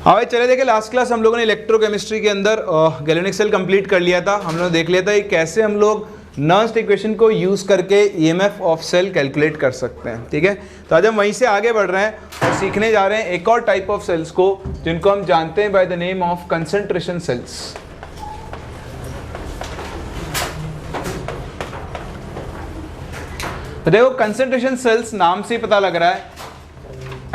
हाँ भाई चले देखे, लास्ट क्लास हम लोगों ने इलेक्ट्रोकेमिस्ट्री के अंदर गैल्वेनिक सेल कंप्लीट कर लिया था। हम लोगों ने देख लिया था कि कैसे हम लोग नर्स्ट इक्वेशन को यूज़ करके ईएमएफ ऑफ सेल कैलकुलेट कर सकते हैं। ठीक है, तो आज हम वहीं से आगे बढ़ रहे हैं और सीखने जा रहे हैं एक और टाइप ऑफ सेल्स को जिनको हम जानते हैं by the name of concentration cells. तो देखो कंसंट्रेशन सेल्स नाम से ही पता लग रहा है,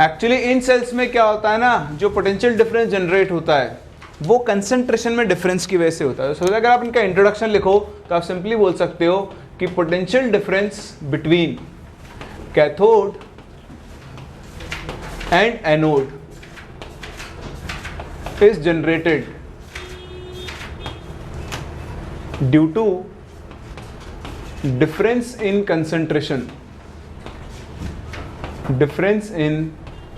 एक्चुअली इन सेल्स में क्या होता है ना, जो पोटेंशियल डिफरेंस जनरेट होता है वो कंसंट्रेशन में डिफरेंस की वजह से होता है। तो अगर आप इनका इंट्रोडक्शन लिखो तो आप सिंपली बोल सकते हो कि potential difference between cathode and anode is generated due to difference in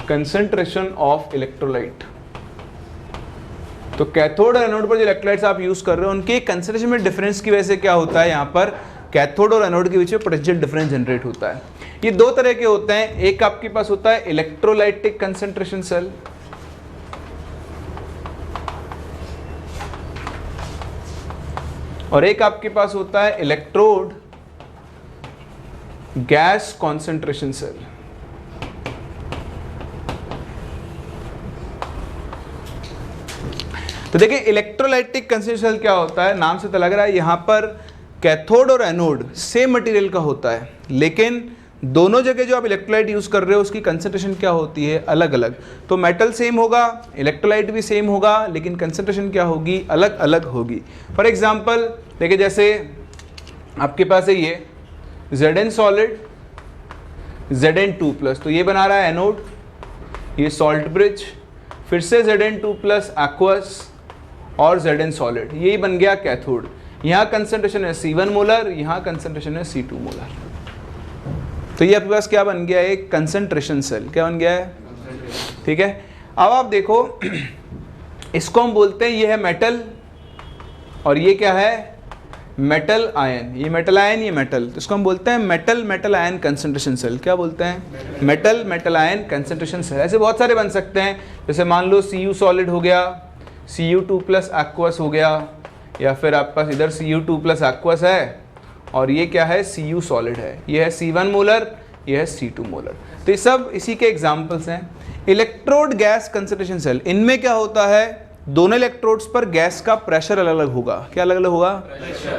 concentration of electrolyte। तो कैथोड और एनोड पर जो इलेक्ट्रोलाइट्स आप यूज कर रहे हो उनके कंसंट्रेशन में डिफरेंस की वजह से क्या होता है, यहाँ पर कैथोड और एनोड के बीच में पोटेंशियल डिफरेंस जनरेट होता है। ये दो तरह के होते हैं, एक आपके पास होता है इलेक्ट्रोलाइटिक कंसंट्रेशन सेल और एक आपके पास होता है इलेक्ट्रोड गैस कॉन्सेंट्रेशन सेल। तो देखिए इलेक्ट्रोलाइटिक कंसंट्रेशन सेल क्या होता है, नाम से तो लग रहा है यहां पर कैथोड और एनोड सेम मटेरियल का होता है, लेकिन दोनों जगह जो आप इलेक्ट्रोलाइट यूज कर रहे हो उसकी कंसंट्रेशन क्या होती है, अलग अलग। तो मेटल सेम होगा, इलेक्ट्रोलाइट भी सेम होगा, लेकिन कंसंट्रेशन क्या होगी, अलग अलग होगी। फॉर एग्जांपल देखिए, जैसे आपके पास है ये Zn सॉलिड Zn2+, तो ये बना रहा है एनोड, ये सॉल्ट ब्रिज, फिर से Zn2+ एक्वस और Zn सॉलिड, यही बन गया कैथोड। यहाँ कंसंट्रेशन है C1 मोलर, यहाँ कंसंट्रेशन है C2 मोलर। तो ये आपके पास क्या बन गया, एक कंसंट्रेशन सेल क्या बन गया है। ठीक है, अब आप देखो इसको हम बोलते हैं ये है मेटल और ये क्या है, मेटल आयन। ये मेटल आयन, ये मेटल, तो इसको हम बोलते हैं metal metal ion concentration cell. क्या बोलते हैं, metal metal ion concentration cell. ऐसे बहुत सारे बन सकते हैं, जैसे मान लो Cu सॉलिड हो गया, Cu2+ एक्वस हो गया, या फिर आपके पास इधर Cu2+ एक्वस है और ये क्या है, Cu सॉलिड है, ये है C1 मोलर, ये है C2 मोलर। तो ये सब इसी के एग्जाम्पल्स हैं। इलेक्ट्रोड गैस कंसंट्रेशन सेल, इनमें क्या होता है, दोनों इलेक्ट्रोड्स पर गैस का प्रेशर अलग अलग होगा। क्या अलग अलग होगा,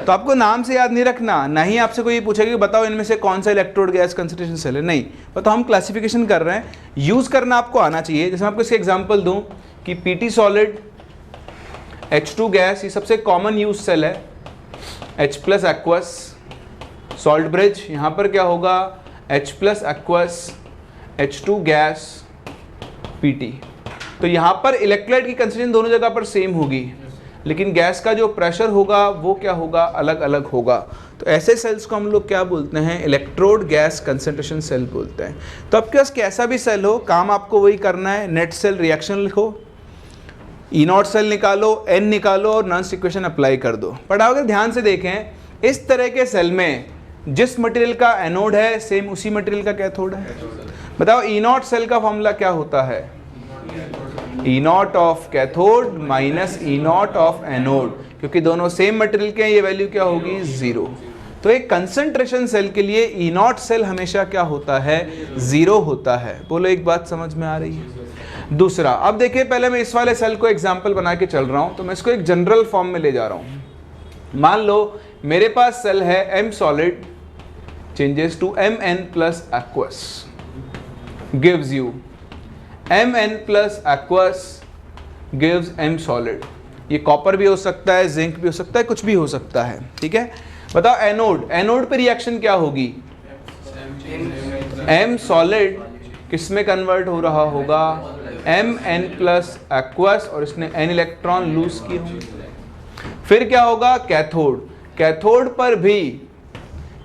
तो आपको नाम से याद नहीं रखना, ना ही आपसे कोई पूछेगा कि बताओ इनमें से कौन सा इलेक्ट्रोड गैस कंसंट्रेशन सेल है, नहीं, तो हम क्लासिफिकेशन कर रहे हैं, यूज करना आपको आना चाहिए। जैसे मैं आपको इसके एग्जांपल दूं कि Pt सॉलिड H2 गैस, ये सबसे कॉमन यूज सेल है, H+ एक्वस, सॉल्ट ब्रिज, यहाँ पर क्या होगा H+ aqueous, H2 gas, Pt। तो यहाँ पर इलेक्ट्रोलाइट की कंसंट्रेशन दोनों जगह पर सेम होगी, लेकिन गैस का जो प्रेशर होगा वो क्या होगा, अलग अलग होगा। तो ऐसे सेल्स को हम लोग क्या बोलते हैं, इलेक्ट्रोड गैस कंसंट्रेशन सेल बोलते हैं। तो आपके पास कैसा भी सेल हो, काम आपको वही करना है, नेट सेल रिएक्शन लिखो, E0 सेल निकालो, N निकालो और नर्स्ट इक्वेशन अप्लाई कर दो। बट अगर ध्यान से देखें, इस तरह के सेल में जिस मटेरियल का एनोड है सेम उसी मटेरियल का कैथोड है। बताओ E0 सेल का फॉर्मूला क्या होता है, E0 of cathode minus E0 of anode, क्योंकि दोनों सेम मटेरियल के हैं, ये वैल्यू क्या होगी, 0। तो एक कंसंट्रेशन सेल के लिए E0 सेल हमेशा क्या होता है, 0 होता है। बोलो एक बात समझ में आ रही है। दूसरा, अब देखिए पहले मैं इस वाले सेल को एग्जांपल बना के चल रहा हूं, तो मैं इसको एक जनरल फॉर्म में ले जा रहा हूं। मान लो मेरे पास सेल है M solid changes to Mn+ aqueous gives you Mn+ aqueous gives M solid. ये कॉपर भी हो सकता है, जिंक भी हो सकता है, कुछ भी हो सकता है। ठीक है, बताओ एनोड, एनोड पे रिएक्शन क्या होगी, M सॉलिड किस में कन्वर्ट हो रहा होगा, Mn+ एक्वस, और इसने N इलेक्ट्रॉन लूज किए होंगे। फिर क्या होगा, कैथोड, कैथोड पर भी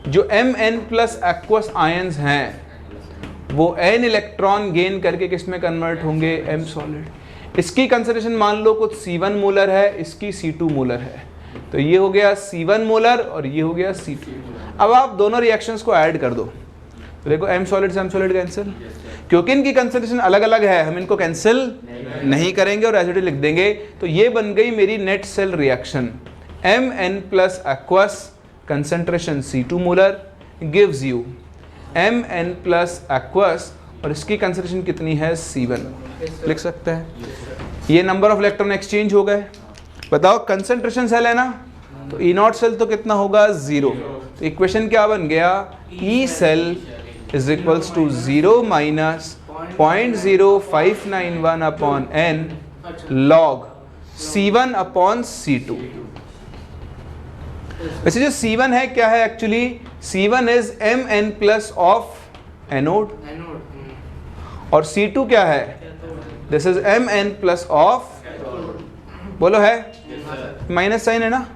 जो Mn+ एक्वस आयंस हैं वो N इलेक्ट्रॉन गेन करके किस में कन्वर्ट होंगे, M सॉलिड। इसकी कंसंट्रेशन मान लो कुछ C1 मोलर है, इसकी C2 मोलर है, तो ये हो गया C1 मोलर और ये हो गया C2। अब आप दोनों रिएक्शंस को ऐड कर दो, तो देखो M सॉलिड से M सॉलिड कैंसिल, क्योंकि इनकी कंसंट्रेशन अलग अलग है, हम इनको कैंसिल नहीं करेंगे और एज इट इज लिख देंगे। तो ये बन गई मेरी net cell reaction, Mn plus aqueous concentration C2 molar gives you Mn plus aqueous और इसकी कंसंट्रेशन कितनी है C1, लिख सकते हैं। ये नंबर ऑफ इलेक्ट्रॉन एक्सचेंज हो गए। बताओ कंसंट्रेशन सेल है ना, तो ई नॉट सेल तो कितना होगा 0। तो इक्वेशन क्या बन गया, E cell is equals to 0 minus 0.0591 upon n log C1 upon C2। वैसे जो C1 है क्या है actually, C1 is Mn plus of anode और C2 क्या है, this is Mn plus of, बोलो है माइनस साइन है ना,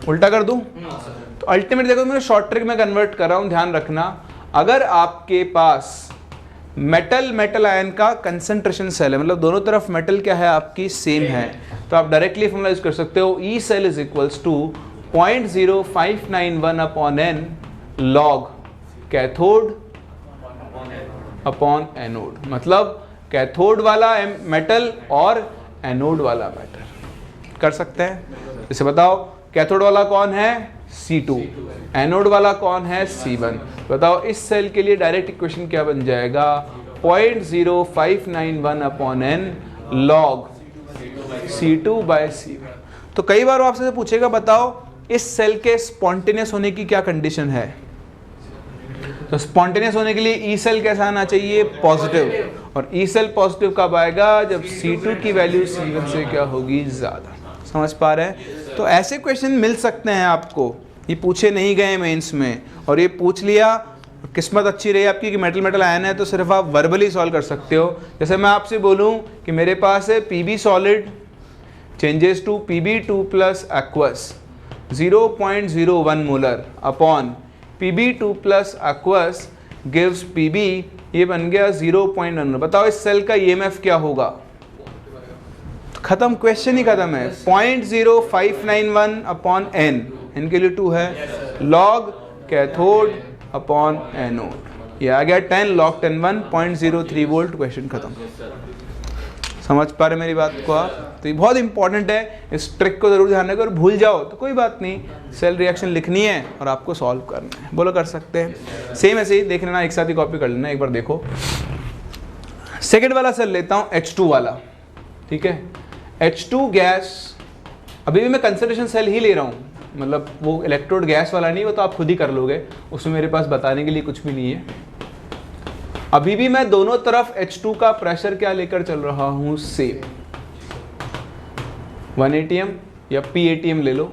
उल्टा कर दूं तो अल्टीमेट देखो मैं शॉर्ट ट्रिक में कन्वर्ट कर रहा हूं, ध्यान रखना। अगर आपके पास मेटल मेटल आयन का कंसंट्रेशन सेल है, मतलब दोनों तरफ मेटल क्या है आपकी सेम है, तो आप डायरेक्टली फॉर्मूला यूज कर सकते हो, E cell is equals to 0.0591 upon n log cathode upon anode, मतलब कैथोड वाला मेटल और एनोड वाला मेटल कर सकते हैं। इसे बताओ कैथोड वाला कौन है C2, एनोड वाला कौन है C1। बताओ इस सेल के लिए डायरेक्ट इक्वेशन क्या बन जाएगा, 0.0591 upon n log C2 bye C1। तो कई बार वो आपसे पूछेगा बताओ इस सेल के स्पॉन्टेनियस होने की क्या कंडीशन है, तो स्पॉन्टेनियस होने के लिए ई सेल कैसा आना चाहिए, पॉजिटिव, और ई सेल पॉजिटिव कब आएगा, जब C2 की वैल्यू C1 से क्या होगी ज़्यादा। समझ पा रहे हैं। तो ऐसे क्वेश्चन मिल सकते हैं आपको, ये पूछे नहीं गए मेंस में, और ये पूछ लिया, किस्मत अच्छी रही आपकी कि मेटल मेटल आयन है तो सिर्फ आप वर्बली सॉल्व कर सकते हो। जैसे मैं आपसे बोलूं कि मेरे पास है Pb solid changes to Pb2 plus aqueous 0.01 molar upon Pb2 plus aqueous gives Pb, ये बन गया 0.1। बताओ इस सेल का EMF क्या होगा, खत्म, क्वेश्चन ही खत्म है। 0.0591 अपॉन n, n के लिए 2 है, लॉग कैथोड अपॉन एनोड, ये आ गया 10 लॉग 10 1.03 वोल्ट, क्वेश्चन खत्म। समझ पा रहे मेरी बात को आप। तो ये बहुत इंपॉर्टेंट है, इस ट्रिक को जरूर ध्यान रखो, और भूल जाओ तो कोई बात नहीं, सेल रिएक्शन लिखनी है और आपको सॉल्व करना है, बोलो कर सकते हैं। सेम ऐसे ही देख लेना, एक साथ ही कॉपी कर लेना, एक बार देखो। सेकेंड वाला सेल लेता हूँ H2 वाला, ठीक है। H2 गैस, अभी भी मैं कंसंट्रेशन सेल ही ले रहा हूँ, मतलब वो इलेक्ट्रोड गैस वाला नहीं, वो तो आप खुद ही कर लोगे, उसमें मेरे पास बताने के लिए कुछ भी नहीं है। अभी भी मैं दोनों तरफ H2 का प्रेशर क्या लेकर चल रहा हूँ, सेम 1 atm या p atm ले लो,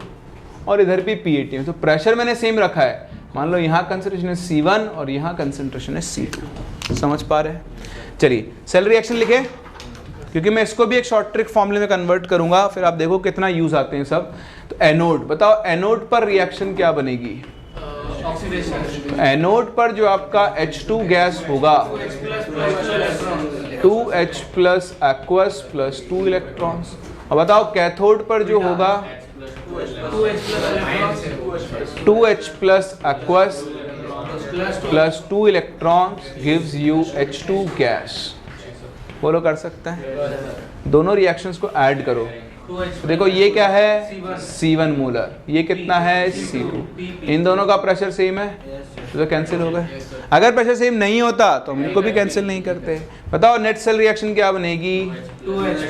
और इधर भी p atm, तो प्रेशर मैंने सेम रखा है। मान लो यहाँ कंसंट्रेशन है C1 और यहाँ कंसंट्रेशन है C2। समझ पा रहे हैं। चलिए सेल रिएक्शन लिखे, क्योंकि मैं इसको भी एक शॉर्ट ट्रिक फॉर्मूले में कन्वर्ट करूंगा, फिर आप देखो कितना यूज आते हैं सब। तो एनोड, बताओ एनोड पर रिएक्शन क्या बनेगी, एनोड पर जो आपका H2 गैस होगा 2H plus aqueous plus 2 electrons, और बताओ कैथोड पर जो होगा 2H plus aqueous plus 2 electrons gives you H2 gas. बोलो कर सकते हैं। दोनों रिएक्शंस को ऐड करो, देखो ये क्या है C1 मोलर, ये कितना है C2, इन दोनों का प्रेशर सेम है तो कैंसिल हो गए। अगर प्रेशर सेम नहीं होता तो हम इनको भी कैंसिल नहीं करते। बताओ नेट सेल रिएक्शन क्या बनेगी,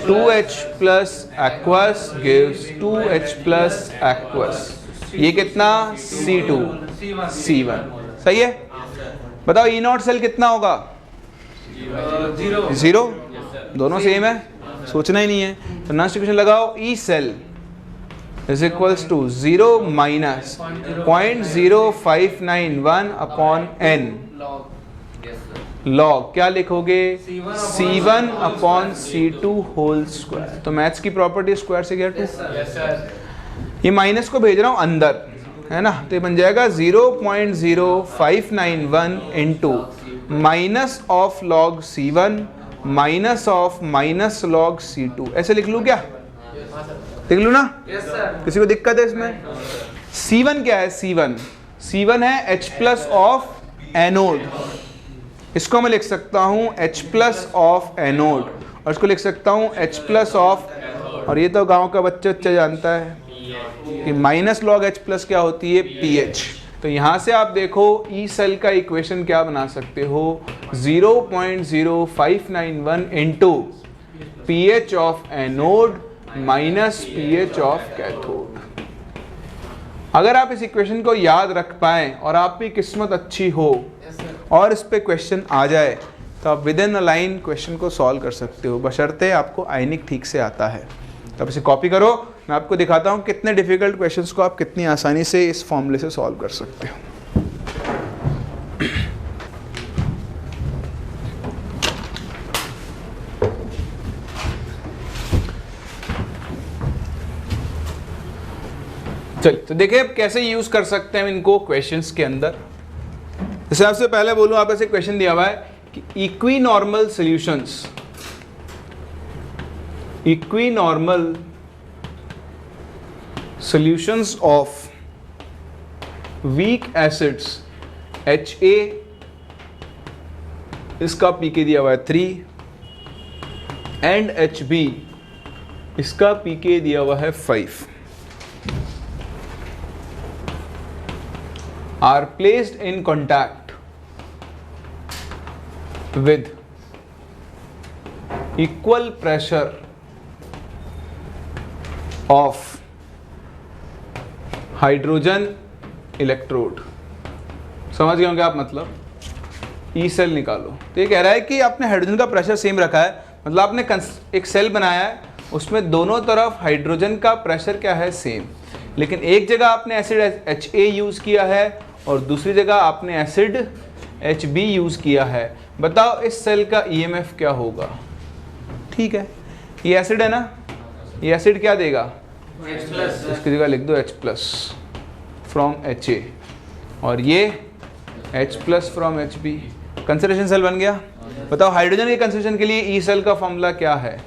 2H plus aqueous gives 2H plus aqueous, ये कितना C2 C1, सही है। बताओ ई नॉट सेल कितना होगा, 0, दोनों सेम है, सोचना ही नहीं है। तो नेक्स्ट इक्वेशन लगाओ, E cell is equals to 0 minus 0.0591 upon n log, क्या लिखोगे C1 upon C2 whole square. तो मैथ्स की प्रॉपर्टी स्क्वायर से गया 2, ये माइनस को भेज रहा हूं अंदर, है ना, तो ये बन जाएगा 0.0591 into minus of log C1 minus of minus log C2, ऐसे लिख लूँ क्या, लिख लूँ ना, किसी को दिक्कत है इसमें। C1 क्या है, C1 है H प्लस ऑफ एनोड, इसको मैं लिख सकता हूँ H प्लस ऑफ एनोड, और इसको लिख सकता हूँ H प्लस ऑफ, और ये तो गांव का बच्चा जानता है कि माइनस लॉग H प्लस क्या होती है, pH। तो यहाँ से आप देखो ई सेल का इक्वेशन क्या बना सकते हो, 0.0591 into pH of anode minus pH of cathode. अगर आप इस इक्वेशन को याद रख पाएँ और आपकी किस्मत अच्छी हो और इस पे क्वेश्चन आ जाए तो आप with in a line question को सॉल्व कर सकते हो, बशर्ते आपको आयनिक ठीक से आता है। तो आप इसे कॉपी करो, मैं आपको दिखाता हूँ कितने डिफिकल्ट क्वेश्चंस को आप कितनी आसानी से इस फॉर्मूले से सॉल्व कर सकते हो। चलिए तो देखिए अब कैसे यूज कर सकते हैं इनको क्वेश्चंस के अंदर। जैसे आपसे पहले बोलूं, आप ऐसे क्वेश्चन दिया हुआ है कि equinormal solutions, equinormal solutions of weak acids HA, इसका pK दिया हुआ है 3, एंड HB, इसका pK दिया हुआ है 5, are placed in contact with equal pressure of hydrogen electrode। समझ गए होंगे आप, मतलब ई सेल निकालो। तो ये कह रहा है कि आपने हाइड्रोजन का प्रेशर सेम रखा है, मतलब आपने एक सेल बनाया है, उसमें दोनों तरफ हाइड्रोजन का प्रेशर क्या है, सेम, लेकिन एक जगह आपने एसिड HA यूज़ किया है और दूसरी जगह आपने एसिड HB यूज़ किया है। बताओ इस सेल का EMF क्या होगा। ठीक है, ये एसिड है ना, ये एसिड क्या देगा, इसकी जगह लिख दो H प्लस फ्रॉम HA, और ये H plus from HB, concentration cell बन गया। बताओ हाइड्रोजन के कंसंट्रेशन के लिए ई सेल का फॉर्मूला क्या है,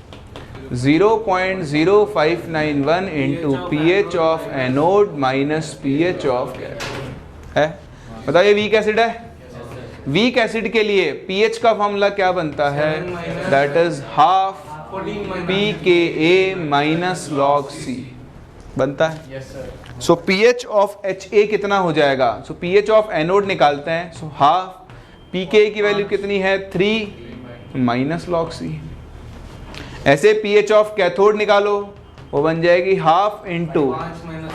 0.0591 into pH of anode minus pH of cathode है। बताओ ये वीक एसिड है, वीक एसिड के लिए pH का फॉर्मूला क्या बनता है, that is half pKa minus log C बनता है। सो pH ऑफ HA कितना हो जाएगा, सो pH ऑफ एनोड निकालते हैं, सो हाफ pKa की वैल्यू कितनी है, 3 माइनस log C। ऐसे pH ऑफ कैथोड निकालो, वो बन जाएगी half into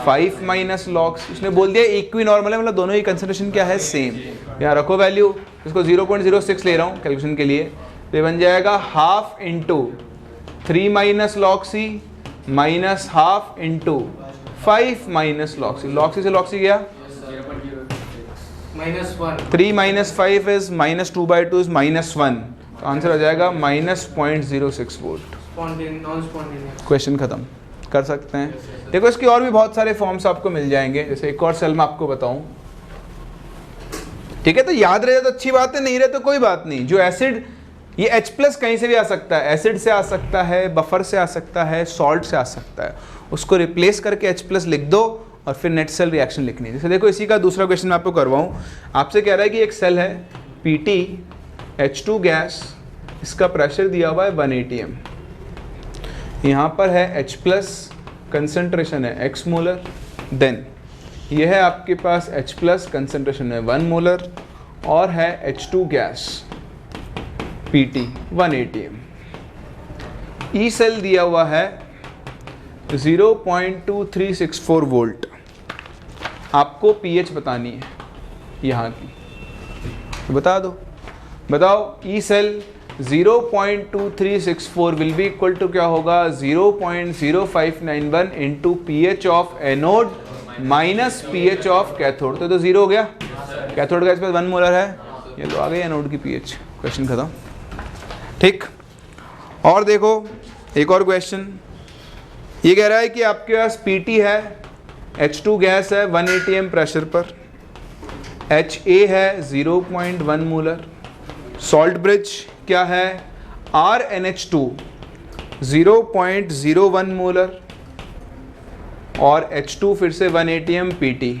5 minus log C। उसने बोल दिया इक्विनॉर्मल है, मतलब दोनों ही कंसंट्रेशन क्या है, सेम। यहाँ रखो वैल्यू, इसको 0.06 ले रहा हूँ कैलकुलेशन के लिए, तो ये बन जाएगा half into 3 minus log C minus half into 5 minus log C। log C से log C गया, -1, 3 माइनस 5 इज -2/2 इज -1, तो आंसर आ जाएगा -0.06 वोल्ट। क्वेश्चन खत्म कर सकते हैं। देखो इसके और भी बहुत सारे फॉर्म्स आपको मिल जाएंगे, जैसे एक और सेल में आपको बताऊं। ठीक है, तो याद रहे तो अच्छी बात है, नहीं रहे तो कोई बात नहीं। जो एसिड, ये H प्लस कहीं से भी आ सकता है, एसिड से आ सकता है, बफर से आ सकता है, सॉल्ट से आ सकता है, उसको रिप्लेस करके H प्लस लिख दो और फिर नेट सेल रिएक्शन लिखनी है। जैसे देखो इसी का दूसरा क्वेश्चन मैं आपको करवाऊँ। आपसे कह रहा है कि एक सेल है PT H2 गैस, इसका प्रेशर दिया हुआ है 1 atm, यहाँ पर है H प्लस, कंसंट्रेशन है x मोलर, देन ये है आपके पास H प्लस, कंसंट्रेशन है 1 मोलर, और है H2 gas PT 1 atm। E cell दिया हुआ है 0.2364 वोल्ट। आपको pH बतानी है यहाँ की, तो बता दो। बताओ E cell 0.2364 will be equal to क्या होगा, 0.0591 into pH of anode minus pH of cathode. तो 0 हो गया, कैथोड का इस पर 1 मोलर है, ये तो आ गई एनोड की pH। क्वेश्चन खत्म। ठीक, और देखो एक और क्वेश्चन, ये कह रहा है कि आपके पास PT है, H2 गैस है 1 atm प्रेशर पर, HA है 0.1 मोलर, सॉल्ट ब्रिज क्या है RNH2 0.01 मोलर, और H2 फिर से 1 atm PT।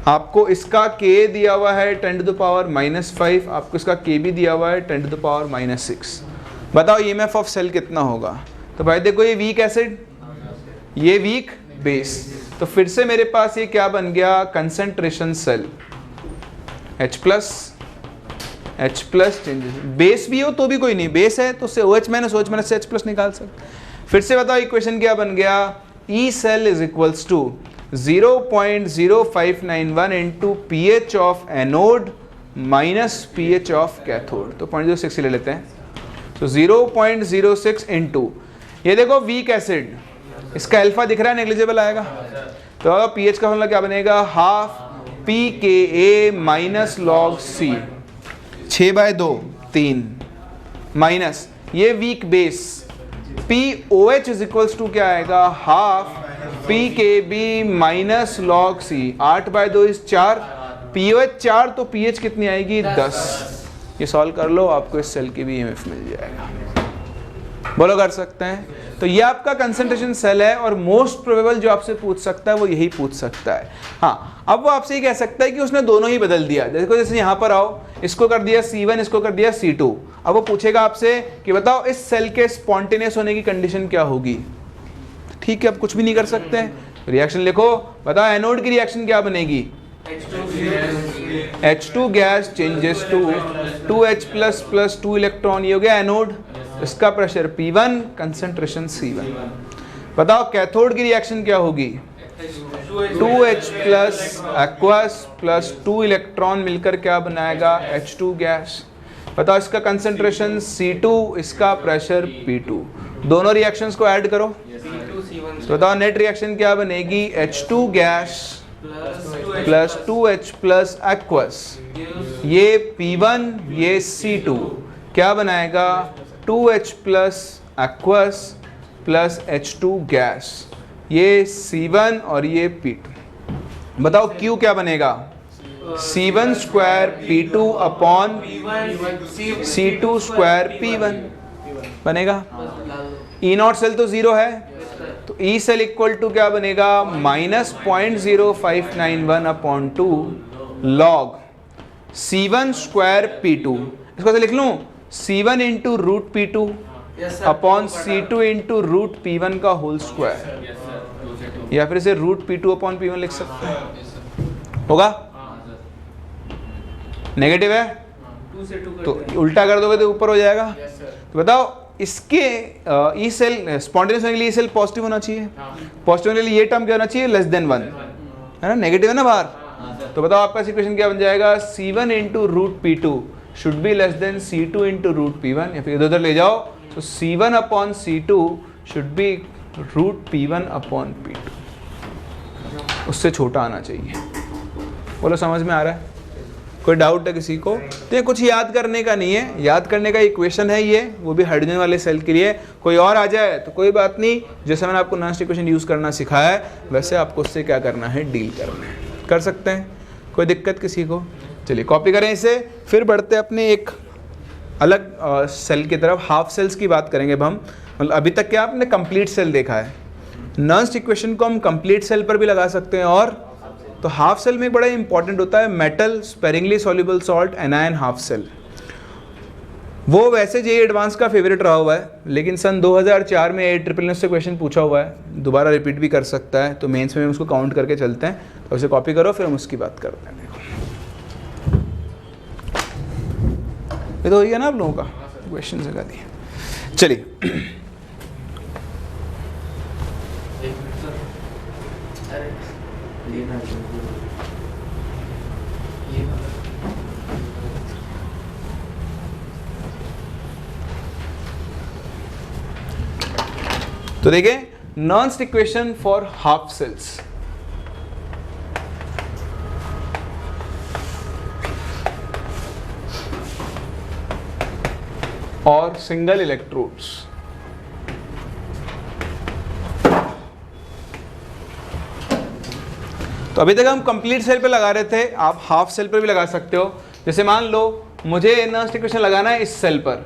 आपको इसका k दिया हुआ है 10⁻⁻5, आपको इसका k भी दिया हुआ है 10⁻⁻6। बताओ ईएमएफ ऑफ सेल कितना होगा? तो भाई देखो ये वीक एसिड, ये वीक बेस, तो फिर से मेरे पास ये क्या बन गया, concentration cell H+ changes. Base भी हो तो भी कोई नहीं, बेस है तो उससे OH- से H+ निकाल सकते। फिर से बताओ इक्वेशन क्या बन गया, E cell is equals to 0.0591 into pH of anode minus pH of cathode। तो 0.06 ले लेते हैं, तो 0.06 into, ये देखो वीक एसिड, इसका अल्फा दिख रहा है, नेग्लिजिबल आएगा। तो pH का फॉर्मूला क्या बनेगा, half pKa minus log C, 6/2 3 minus ये weak base POH is equals to क्या आएगा, half PKB minus log C, 8/2 is 4, POH 4 तो pH कितनी आएगी 10। ये सॉल्व कर लो, आपको इस सेल की भी ईएमएफ मिल जाएगा। बोलो कर सकते हैं? तो ये आपका कंसंट्रेशन सेल है, और मोस्ट प्रोबेबल जो आपसे पूछ सकता है वो यही पूछ सकता है। हाँ, अब वो आपसे ये कह सकता है कि उसने दोनों ही बदल दिया। देखो जैसे यहाँ पर आओ, इसको कर दिया C1, इसको कर दिया C2। अब वो पूछेगा आपसे कि बताओ इस सेल के स्पॉन्टेनियस होने की कंडीशन क्या होगी। ठीक है, अब कुछ भी नहीं कर सकते हैं, रिएक्शन लिखो, बताओ एनोड की रिएक्शन क्या बनेगी, H2 gas changes to 2H+ plus 2 electron, ये हो गया एनोड, इसका प्रेशर P1, कंसंट्रेशन C1। बताओ कैथोड की रिएक्शन क्या होगी, 2H+ एक्वस प्लस 2 इलेक्ट्रॉन मिलकर क्या बनाएगा, H2 गैस। बताओ इसका कंसंट्रेशन C2, इसका प्रेशर P2। दोनों रिएक्शंस को ऐड करो, तो बताओ नेट रिएक्शन क्या बनेगी, H2 gas plus 2H+ aqueous, ये P1, ये C2 क्या बनाएगा, 2H+ aqueous plus H2 gas, ये C1 और ये P2। बताओ Q क्या बनेगा, C1 square P2 upon C2 square P1 बनेगा। E0 सेल तो 0 है, तो E सेल इक्वल टू क्या बनेगा, minus 0.0591 upon 2 log C1 square P2। इसको लिख लूँ, C1 into root P2 upon C2 into root P1 का होल स्क्वायर, या फिर इसे रूट P2 अपॉन P1 लिख सकते हैं। होगा? नेगेटिव है तो उल्टा कर दोगे तो ऊपर हो जाएगा। तो बताओ इसके ई सेल स्पॉन्टेनियस होने के लिए ई सेल पॉजिटिव होना चाहिए, पॉजिटिव होने के लिए ये टर्म क्या होना चाहिए, <1 है ना, नेगेटिव है ना बाहर। तो बताओ आपका इक्वेशन क्या बन जाएगा, C1 into root P2 should be C2 into root P1, या फिर इधर उधर ले जाओ, तो C1 upon C2 should be root P1 upon P2, उससे छोटा आना चाहिए। बोलो समझ में आ रहा है? कोई डाउट है किसी को? तो ये कुछ याद करने का नहीं है, याद करने का इक्वेशन है ये, वो भी हाइड्रोजन वाले सेल के लिए। कोई और आ जाए तो कोई बात नहीं, जैसे मैंने आपको नॉन इक्वेशन यूज़ करना सिखाया है वैसे आपको उससे क्या करना है, डील करना है। कर सकते हैं, कोई दिक्कत किसी को? चलिए कॉपी करें इसे, फिर बढ़ते अपने एक अलग सेल की तरफ, हाफ सेल्स की बात करेंगे अब हम। मतलब अभी तक क्या आपने कंप्लीट सेल देखा है, नॉन इक्वेशन को हम कंप्लीट सेल पर भी लगा सकते हैं। और तो हाफ सेल में बड़ा इंपॉर्टेंट होता है metal sparingly soluble salt anion half cell. वो वैसे जेईई एडवांस का फेवरेट रहा हुआ है, लेकिन सन 2004 में AAA से क्वेश्चन पूछा हुआ है, दोबारा रिपीट भी कर सकता है, तो मेंस में हम उसको काउंट करके चलते हैं। तो उसे कॉपी करो, फिर हम उसकी बात करते हैं। ये तो हो गया ना आप लोगों का क्वेश्चन जगह दिए। चलिए तो देखें Nernst equation for half cells. और सिंगल इलेक्ट्रोड्स। तो अभी तक हम कंप्लीट सेल पे लगा रहे थे, आप हाफ सेल पर भी लगा सकते हो। जैसे मान लो मुझे नॉन्स्ट इक्वेशन लगाना है इस सेल पर,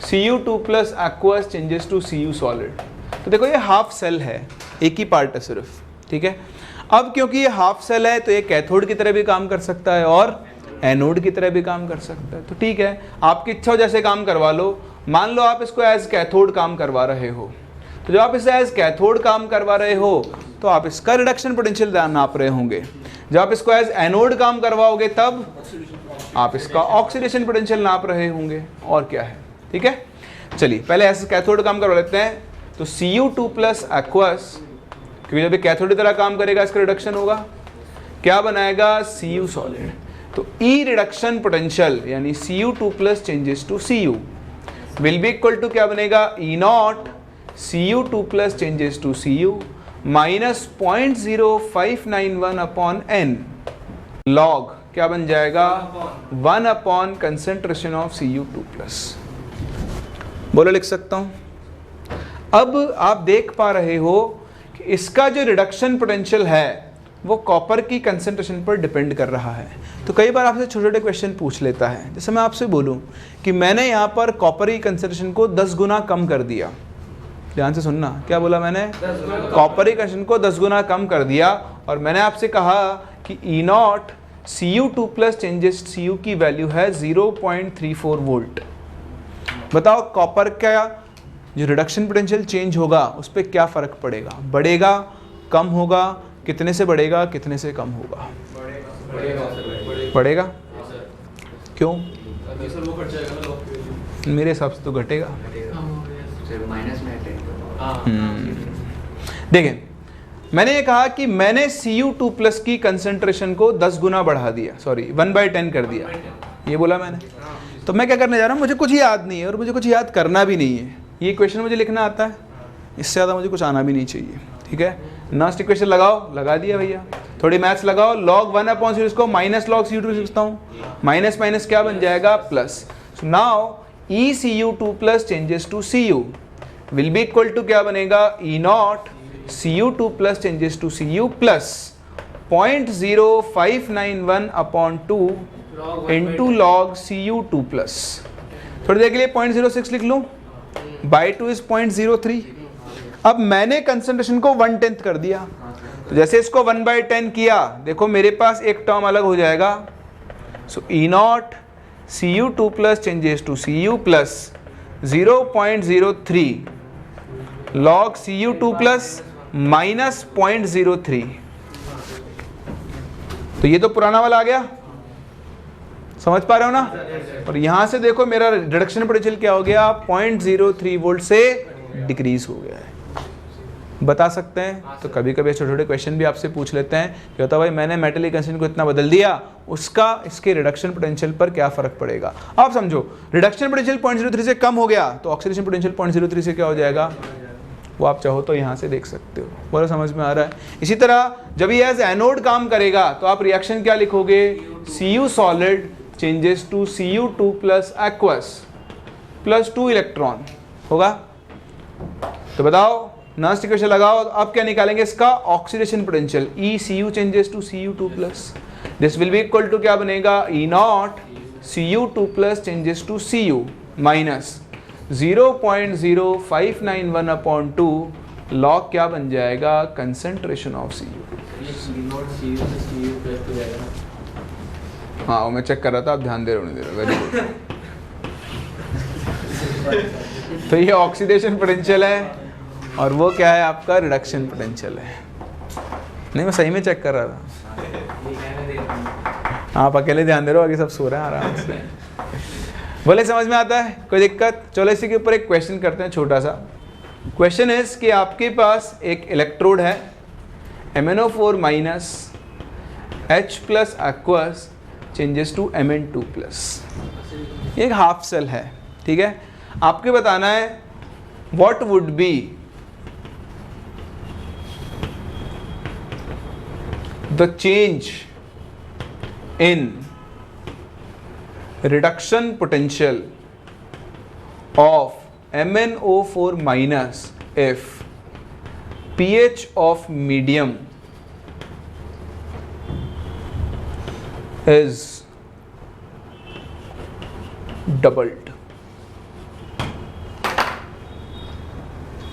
Cu2 plus aqueous changes to Cu solid. तो देखो ये हाफ सेल है, एक ही पार्ट है सिर्फ, ठीक है। अब क्योंकि ये हाफ सेल है तो ये कैथोड की तरह भी काम कर सकता है और एनोड की तरह भी काम कर सकता है। तो ठीक है, आपकी इच्छा हो जैसे काम करवा लो। मान लो आप इसको एज कैथोड काम करवा रहे हो, तो जब आप इसे एज कैथोड काम करवा रहे हो तो आप इसका रिडक्शन पोटेंशियल नाप रहे होंगे। जब आप इसको एज एनोड काम करवाओगे तब आप इसका ऑक्सीडेशन पोटेंशियल नाप रहे होंगे, और क्या है। ठीक है, चलिए पहले एज कैथोड काम करवा लेते हैं। तो Cu2 प्लस एक्वस, क्योंकि जब ये कैथोड की तरह काम करेगा इसका रिडक्शन होगा, क्या बनाएगा, Cu सॉलिड। तो ई रिडक्शन पोटेंशियल यानी Cu2 plus changes to Cu will be equal to क्या बनेगा, E not Cu2 plus changes to Cu minus 0.0591 upon n log क्या बन जाएगा, 1 upon concentration of Cu2 plus. बोलो लिख सकता हूं। अब आप देख पा रहे हो कि इसका जो रिडक्शन पोटेंशियल है वो कॉपर की कंसेंट्रेशन पर डिपेंड कर रहा है। तो कई बार आपसे छोटे छोटे क्वेश्चन पूछ लेता है, जैसे मैं आपसे बोलूं कि मैंने यहाँ पर कॉपर की कंसेंट्रेशन को 10 गुना कम कर दिया। ध्यान से सुनना, क्या बोला मैंने, कॉपर की कंसेंट्रेशन को 10 गुना कम कर दिया, और मैंने आपसे कहा कि E not Cu2 plus changes Cu की वैल्यू है 0.34 वोल्ट। बताओ कॉपर का जो रिडक्शन पोटेंशियल चेंज होगा उस पर क्या फ़र्क पड़ेगा, बढ़ेगा, कम होगा, कितने से बढ़ेगा, कितने से कम होगा, बढ़ेगा। क्यों, मेरे हिसाब से तो घटेगा। देखें, मैंने ये कहा कि मैंने Cu2 प्लस की कंसेंट्रेशन को 10 गुना बढ़ा दिया, सॉरी 1/10 कर दिया, ये बोला मैंने। तो मैं क्या करने जा रहा हूँ, मुझे कुछ याद नहीं है और मुझे कुछ याद करना भी नहीं है। ये इक्वेशन मुझे लिखना आता है, इससे ज़्यादा मुझे कुछ आना भी नहीं चाहिए। ठीक है, नेक्स्ट इक्वेशन लगाओ, लगा दिया भैया। थोड़ी मैथ्स लगाओ, log 1 अपॉन Cu इसको माइनस लॉग Cu2 लिखता हूँ, माइनस माइनस क्या बन जाएगा, plus. So now E Cu2 plus changes to Cu will be equal to क्या बनेगा, E not Cu2 plus changes to Cu plus 0.0591 upon 2 into log Cu2 plus. थोड़ी देर के लिए 0.06 लिख लूँ, बाई 2 इज 0.03। अब मैंने कंसेंट्रेशन को 1/10 कर दिया, तो जैसे इसको 1/10 किया, देखो मेरे पास एक टर्म अलग हो जाएगा। So E not Cu2 plus changes to Cu plus 0.03 log Cu2 plus minus 0.03। तो ये तो पुराना वाला आ गया, समझ पा रहे हो ना। और यहां से देखो मेरा रिडक्शन पोटेंशियल क्या हो गया, 0.03 वोल्ट से डिक्रीज हो गया है। बता सकते हैं। तो कभी कभी छोटे छोटे क्वेश्चन भी आपसे पूछ लेते हैं कि होता भाई मैंने मेटल कंसेंट्रेशन को इतना बदल दिया, उसका इसके रिडक्शन पोटेंशियल पर क्या फर्क पड़ेगा। आप समझो, रिडक्शन पोटेंशियल 0.03 से कम हो गया तो ऑक्सीडेशन पोटेंशियल 0.03 से क्या हो जाएगा, वो आप चाहो तो यहाँ से देख सकते हो। बोलो समझ में आ रहा है। इसी तरह जब ये एज एनोड काम करेगा तो आप रिएक्शन क्या लिखोगे, Cu solid changes to Cu2 plus aqueous plus 2 electron होगा। तो बताओ, नेक्स्ट इक्वेशन लगाओ। अब क्या निकालेंगे, इसका oxidation potential E Cu changes to Cu2 plus, this will be equal to क्या बनेगा, E not Cu2 plus changes to Cu minus 0.0591 upon 2 log क्या बन जाएगा, कंसेंट्रेशन ऑफ Cu। हाँ वो मैं चेक कर रहा था, आप ध्यान दे रहे हो, नहीं दे रहे, वेरी गुड। तो ये ऑक्सीडेशन पोटेंशियल है और वो क्या है आपका, रिडक्शन पोटेंशियल है। नहीं मैं सही में चेक कर रहा था, आप अकेले ध्यान दे रहे हो, आगे सब सो रहे हैं आराम से। बोले समझ में आता है, कोई दिक्कत। चलो इसी के ऊपर एक क्वेश्चन करते हैं छोटा सा। क्वेश्चन इज कि आपके पास एक इलेक्ट्रोड है MnO4 minus H plus aqueous changes to Mn2 plus, एक हाफ सेल है। ठीक है, आपके बताना है what would be the change in reduction potential of MnO4 minus if pH of medium is doubled।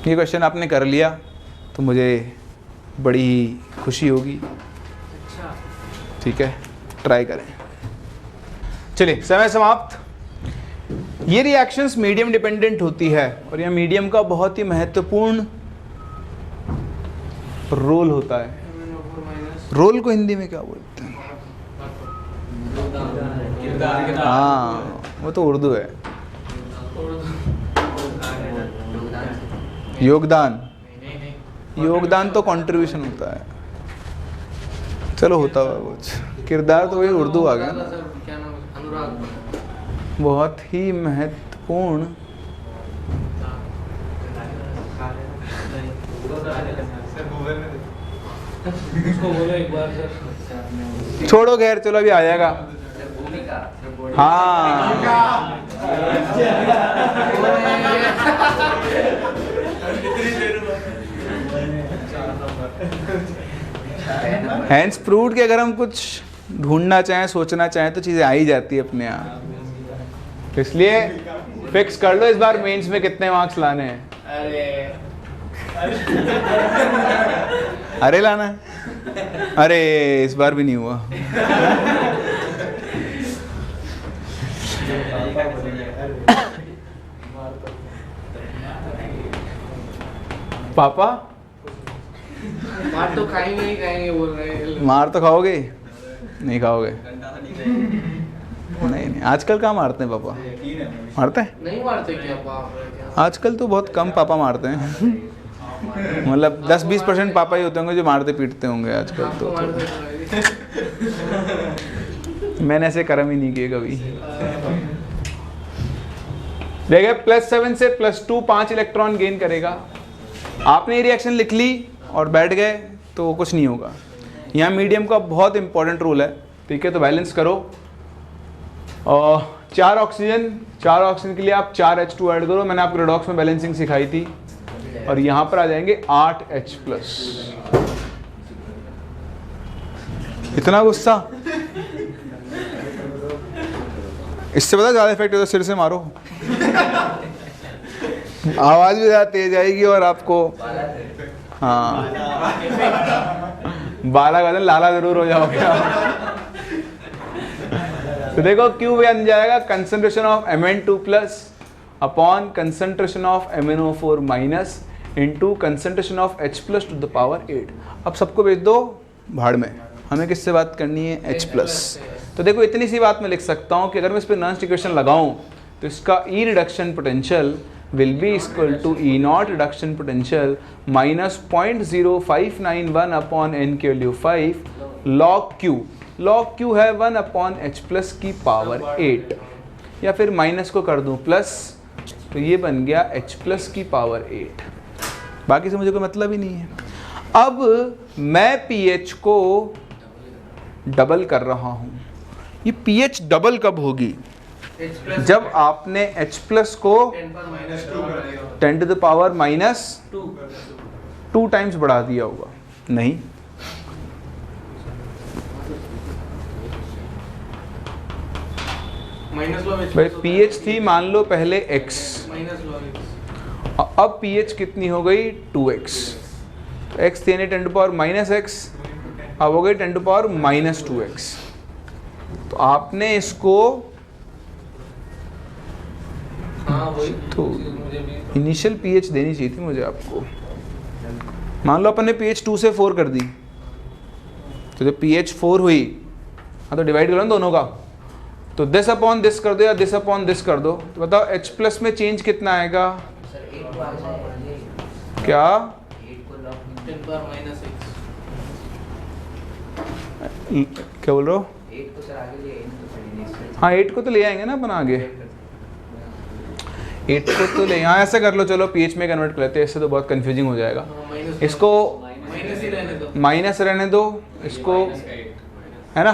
ये क्वेश्चन आपने कर लिया तो मुझे बड़ी खुशी होगी। ठीक है, ट्राई करें। चलिए, समय समाप्त। ये रिएक्शंस मीडियम डिपेंडेंट होती है और यह मीडियम का बहुत ही महत्वपूर्ण रोल होता है। रोल को हिंदी में क्या बोलते हैं? हाँ, वो तो उर्दू है। योगदान, योगदान तो कंट्रीब्यूशन होता है। चलो, होता हुआ कुछ। किरदार तो वही उर्दू आ गया ना। बहुत ही महत्वपूर्ण। छोड़ो, खैर चलो, अभी आ जाएगा। हाँ, हैंस प्रूव्ड कि अगर हम कुछ ढूंढना चाहें, सोचना चाहें तो चीजें आ ही जाती है अपने आप। तो इसलिए फिक्स कर लो इस बार मेंस में कितने मार्क्स लाने हैं। अरे लाना है। अरे इस बार भी नहीं हुआ। पापा मार तो खाएंगे ही खाएंगे बोल रहे हैं। मार तो खाओगे? नहीं खाओगे? नहीं, आजकल कहाँ मारते हैं पापा? मारते हैं? नहीं मारते क्या पापा? आजकल तो बहुत कम पापा मारते हैं। मतलब 10-20% पापा ही होते होंगे जो मारते पीटते होंगे आजकल तो। मैंने ऐसे कर्म ही नहीं किए कभी। देखिए, +7 से +2 5 इलेक्ट्रॉन गेन करेगा। आपने ये रिएक्शन लिख ली और बैठ गए तो कुछ नहीं होगा। यहाँ मीडियम का बहुत इंपॉर्टेंट रोल है। ठीक है, तो बैलेंस करो। और 4 ऑक्सीजन के लिए आप 4H2 ऐड करो। मैंने आपको रेडॉक्स में बैलेंसिंग सिखाई थी। और यहाँ पर आ जाएंगे 8H+। इतना गुस्सा? इससे पता ज़्यादा इफेक्ट है तो सिर से मारो। आवाज़ भी ज़्यादा तेज आएगी और आपको, हाँ, बाला का लाला जरूर हो जाओगे। तो देखो, Q बन जाएगा concentration of Mn2+ upon concentration of MnO4- into concentration of H+⁸। अब सबको भेज दो भाड़ में। हमें किससे बात करनी है? H+। तो देखो, इतनी सी बात मैं लिख सकता हूँ कि अगर मैं इस पर नॉन इक्वेशन लगाऊं तो इसका E reduction potential will be equal to E0 reduction potential minus 0.0591 upon N/5 log Q। log Q है 1 अपॉन H+ की पावर 8, या फिर माइनस को कर दूं प्लस, तो ये बन गया H+ की पावर 8। बाकी से मुझे कोई मतलब ही नहीं है। अब मैं pH को डबल कर रहा हूं। ये pH डबल कब होगी? जब आपने H+ को 10⁻⁻2 टाइम्स बढ़ा दिया होगा। नहीं, भाई pH थी मान लो पहले x, अब pH कितनी हो गई? 2x। तो x थी 10⁻⁻x, अब हो गई 10⁻⁻2x। तो आपने इसको तो इनिशियल pH देनी चाहिए थी मुझे आपको। मान लो अपन ने pH 2 से 4 कर दी, तो जब pH 4 हुई, हाँ, तो डिवाइड करो ना दोनों का, तो दिस अपॉन दिस कर दो या दिस अपॉन दिस कर दो, तो बताओ H+ में चेंज कितना आएगा? क्या? क्या बोल रहे हो? हाँ, 8 को तो ले आएंगे ना अपन आगे। 8 को तो ले, यहाँ ऐसे कर लो, चलो pH में कन्वर्ट कर लेते हैं, इससे तो बहुत कंफ्यूजिंग हो जाएगा। इसको माइनस रहने दो, इसको, है ना?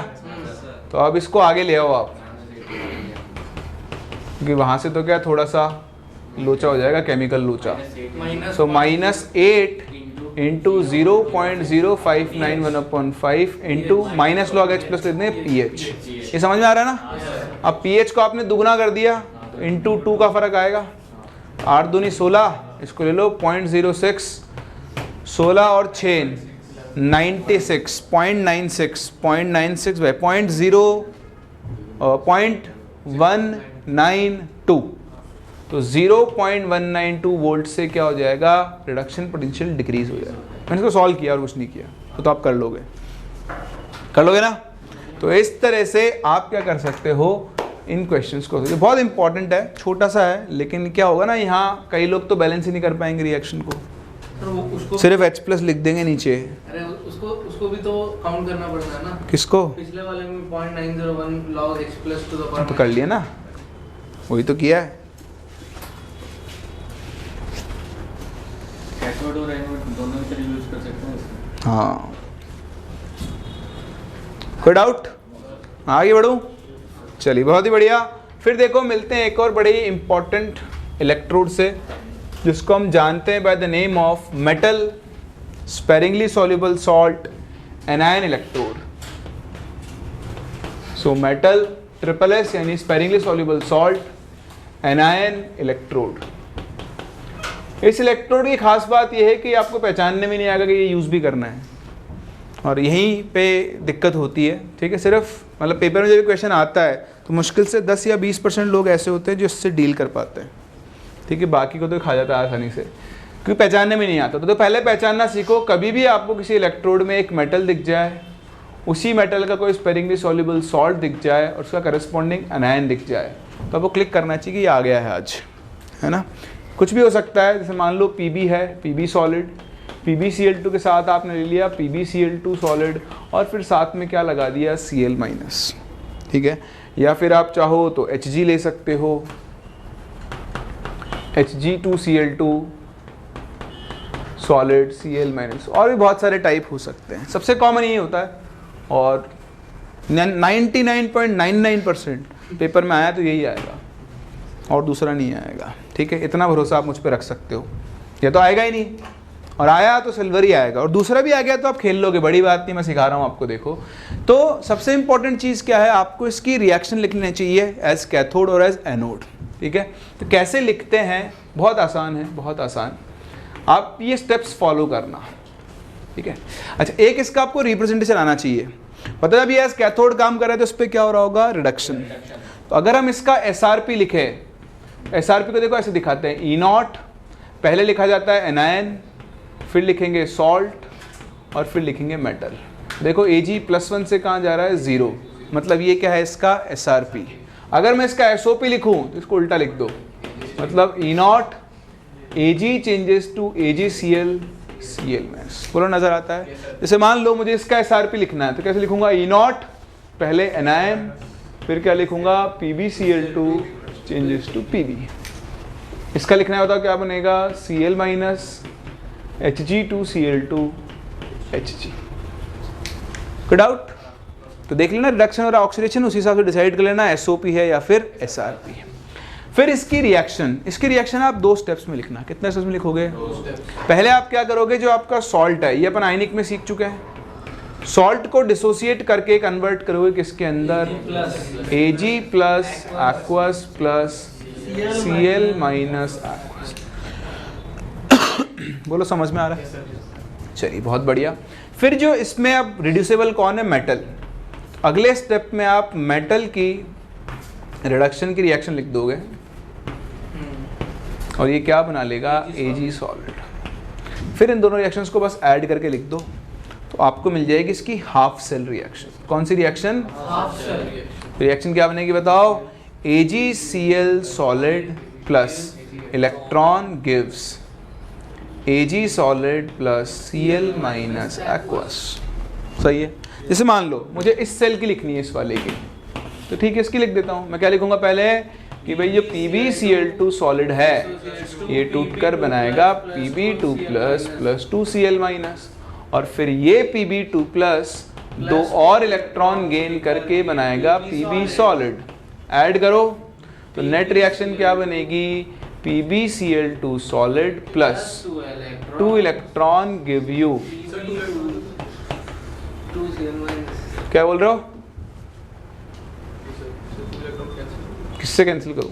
तो अब इसको आगे ले आओ आप, क्योंकि वहाँ से तो क्या थोड़ा सा लोचा हो जाएगा, केमिकल लोचा। सो -8 into 0.0591/5 into minus log H+ लिखते हैं pH। ये समझ में आ रहा है ना? अब pH को आपने दुगना कर दिया, इंटू 2 का फर्क आएगा। 8 दूनी 16, इसको ले लो 0.06, 16 और 6 96 0.96 बाय 0.192, तो 0.192 वोल्ट से क्या हो जाएगा, रिडक्शन पोटेंशियल डिक्रीज हो जाएगा। मैंने इसको सॉल्व किया और कुछ नहीं किया, तो आप कर लोगे ना। तो इस तरह से आप क्या कर सकते हो, इन क्वेश्चंस को, ये बहुत इंपॉर्टेंट है, छोटा सा है, लेकिन क्या होगा ना, यहाँ कई लोग तो बैलेंस ही नहीं कर पाएंगे रिएक्शन को, सिर्फ H+ लिख देंगे नीचे। अरे उसको भी तो काउंट करना पड़ता है ना। किसको? पिछले वाले में 0.901 log H+ to the power तो कर लिया ना, वही तो किया है। कैथोड और एनोड दोनों ही तरह यूज कर सकते हैं इसमें। हाँ, कोई डाउट? आगे बढ़ूं? चलिए, बहुत ही बढ़िया। फिर देखो, मिलते हैं एक और बड़े इंपॉर्टेंट इलेक्ट्रोड से, जिसको हम जानते हैं by the name of metal sparingly soluble salt anion electrode. So metal SSS यानी sparingly soluble salt anion electrode. इस इलेक्ट्रोड की खास बात यह है कि आपको पहचानने में नहीं आएगा कि ये यूज़ भी करना है, और यहीं पे दिक्कत होती है। ठीक है, सिर्फ मतलब पेपर में जब क्वेश्चन आता है तो मुश्किल से 10 या 20% लोग ऐसे होते हैं जो इससे डील कर पाते हैं। ठीक है, बाकी को तो खा जाता है आसानी से, क्योंकि पहचानने में नहीं आता। तो पहले पहचानना सीखो। कभी भी आपको किसी इलेक्ट्रोड में एक मेटल दिख जाए, उसी मेटल का कोई स्पेरिंगली सॉल्युबल सॉल्ट दिख जाए और उसका करस्पॉन्डिंग अनायन दिख जाए, तो आपको क्लिक करना चाहिए कि ये आ गया है आज, है ना। कुछ भी हो सकता है, जैसे मान लो Pb है, Pb सॉलिड, PbCl2 के साथ आपने ले लिया PbCl2 सॉलिड, और फिर साथ में क्या लगा दिया, Cl-। ठीक है, या फिर आप चाहो तो Hg ले सकते हो, Hg2Cl2 सॉलिड, Cl-, और भी बहुत सारे टाइप हो सकते हैं। सबसे कॉमन यही होता है, और 99.99% पेपर में आया तो यही आएगा, और दूसरा नहीं आएगा। ठीक है, इतना भरोसा आप मुझ पर रख सकते हो। ये तो आएगा ही नहीं, और आया तो सिल्वर ही आएगा, और दूसरा भी आ गया तो आप खेल लोगे, बड़ी बात नहीं, मैं सिखा रहा हूँ आपको। देखो, तो सबसे इंपॉर्टेंट चीज़ क्या है, आपको इसकी रिएक्शन लिखनी चाहिए एज कैथोड और एज एनोड। ठीक है, तो कैसे लिखते हैं, बहुत आसान है, बहुत आसान। आप ये स्टेप्स फॉलो करना। ठीक है, अच्छा, एक इसका आपको रिप्रेजेंटेशन आना चाहिए। पता है, अभी एज कैथोड काम कर रहे हैं तो उस पर क्या हो रहा होगा, रिडक्शन। तो अगर हम इसका SRP लिखे, SRP को देखो ऐसे दिखाते हैं, E0 पहले लिखा जाता है एनायन, फिर लिखेंगे सॉल्ट, और फिर लिखेंगे मेटल। देखो Ag+1 से कहाँ जा रहा है, 0, मतलब ये क्या है, इसका SRP। अगर मैं इसका SOP लिखूँ तो इसको उल्टा लिख दो, मतलब E0 Ag changes to AgCl Cl-। बोलो, नजर आता है? जैसे मान लो मुझे इसका SRP लिखना है, तो कैसे लिखूंगा, E0 पहले एनायन, फिर क्या लिखूंगा, PbCl2 चेंजेस टू Pb। इसका लिखना है, बताओ क्या बनेगा, Cl- Hg2Cl2 Hg। कोई डाउट? तो देख लेना, रिडक्शन और ऑक्सीडेशन उसी हिसाब से डिसाइड कर लेना, SOP है या फिर SRP है। फिर इसकी रिएक्शन आप 2 स्टेप्स में लिखना। कितने स्टेप्स में लिखोगे? 2 स्टेप्स। पहले आप क्या करोगे, जो आपका सॉल्ट है, ये अपन आयनिक में सीख चुके हैं, सॉल्ट को डिसोसिएट करके कन्वर्ट करोगे किसके अंदर, Ag plus aqueous plus Cl minus aqueous. बोलो, समझ में आ रहा है? चलिए, बहुत बढ़िया। फिर जो इसमें अब रिड्यूसेबल कौन है, मेटल। अगले स्टेप में आप मेटल की रिडक्शन की रिएक्शन लिख दोगे, और ये क्या बना लेगा, Ag सॉलिड। फिर इन दोनों रिएक्शंस को बस ऐड करके लिख दो, तो आपको मिल जाएगी इसकी हाफ सेल रिएक्शन। कौन सी reaction, half cell reaction. Reaction क्या बनेगी बताओ, AgCl solid plus electron gives Ag solid plus Cl minus aqueous. सही है। जैसे मान लो मुझे इस सेल की लिखनी है, इस वाले की, तो ठीक है, इसकी लिख देता हूँ। मैं क्या लिखूंगा पहले, कि भाई जो PbCl2 सॉलिड है, ये टूटकर बनाएगा Pb2 प्लस 2Cl माइनस, और फिर ये Pb2 प्लस 2 और इलेक्ट्रॉन गेन करके बनाएगा Pb सॉलिड। ऐड करो तो नेट रिएक्शन क्या बनेगी, PbCl2 solid plus 2 electron give you, क्या बोल रहे हो, किससे कैंसिल करूं?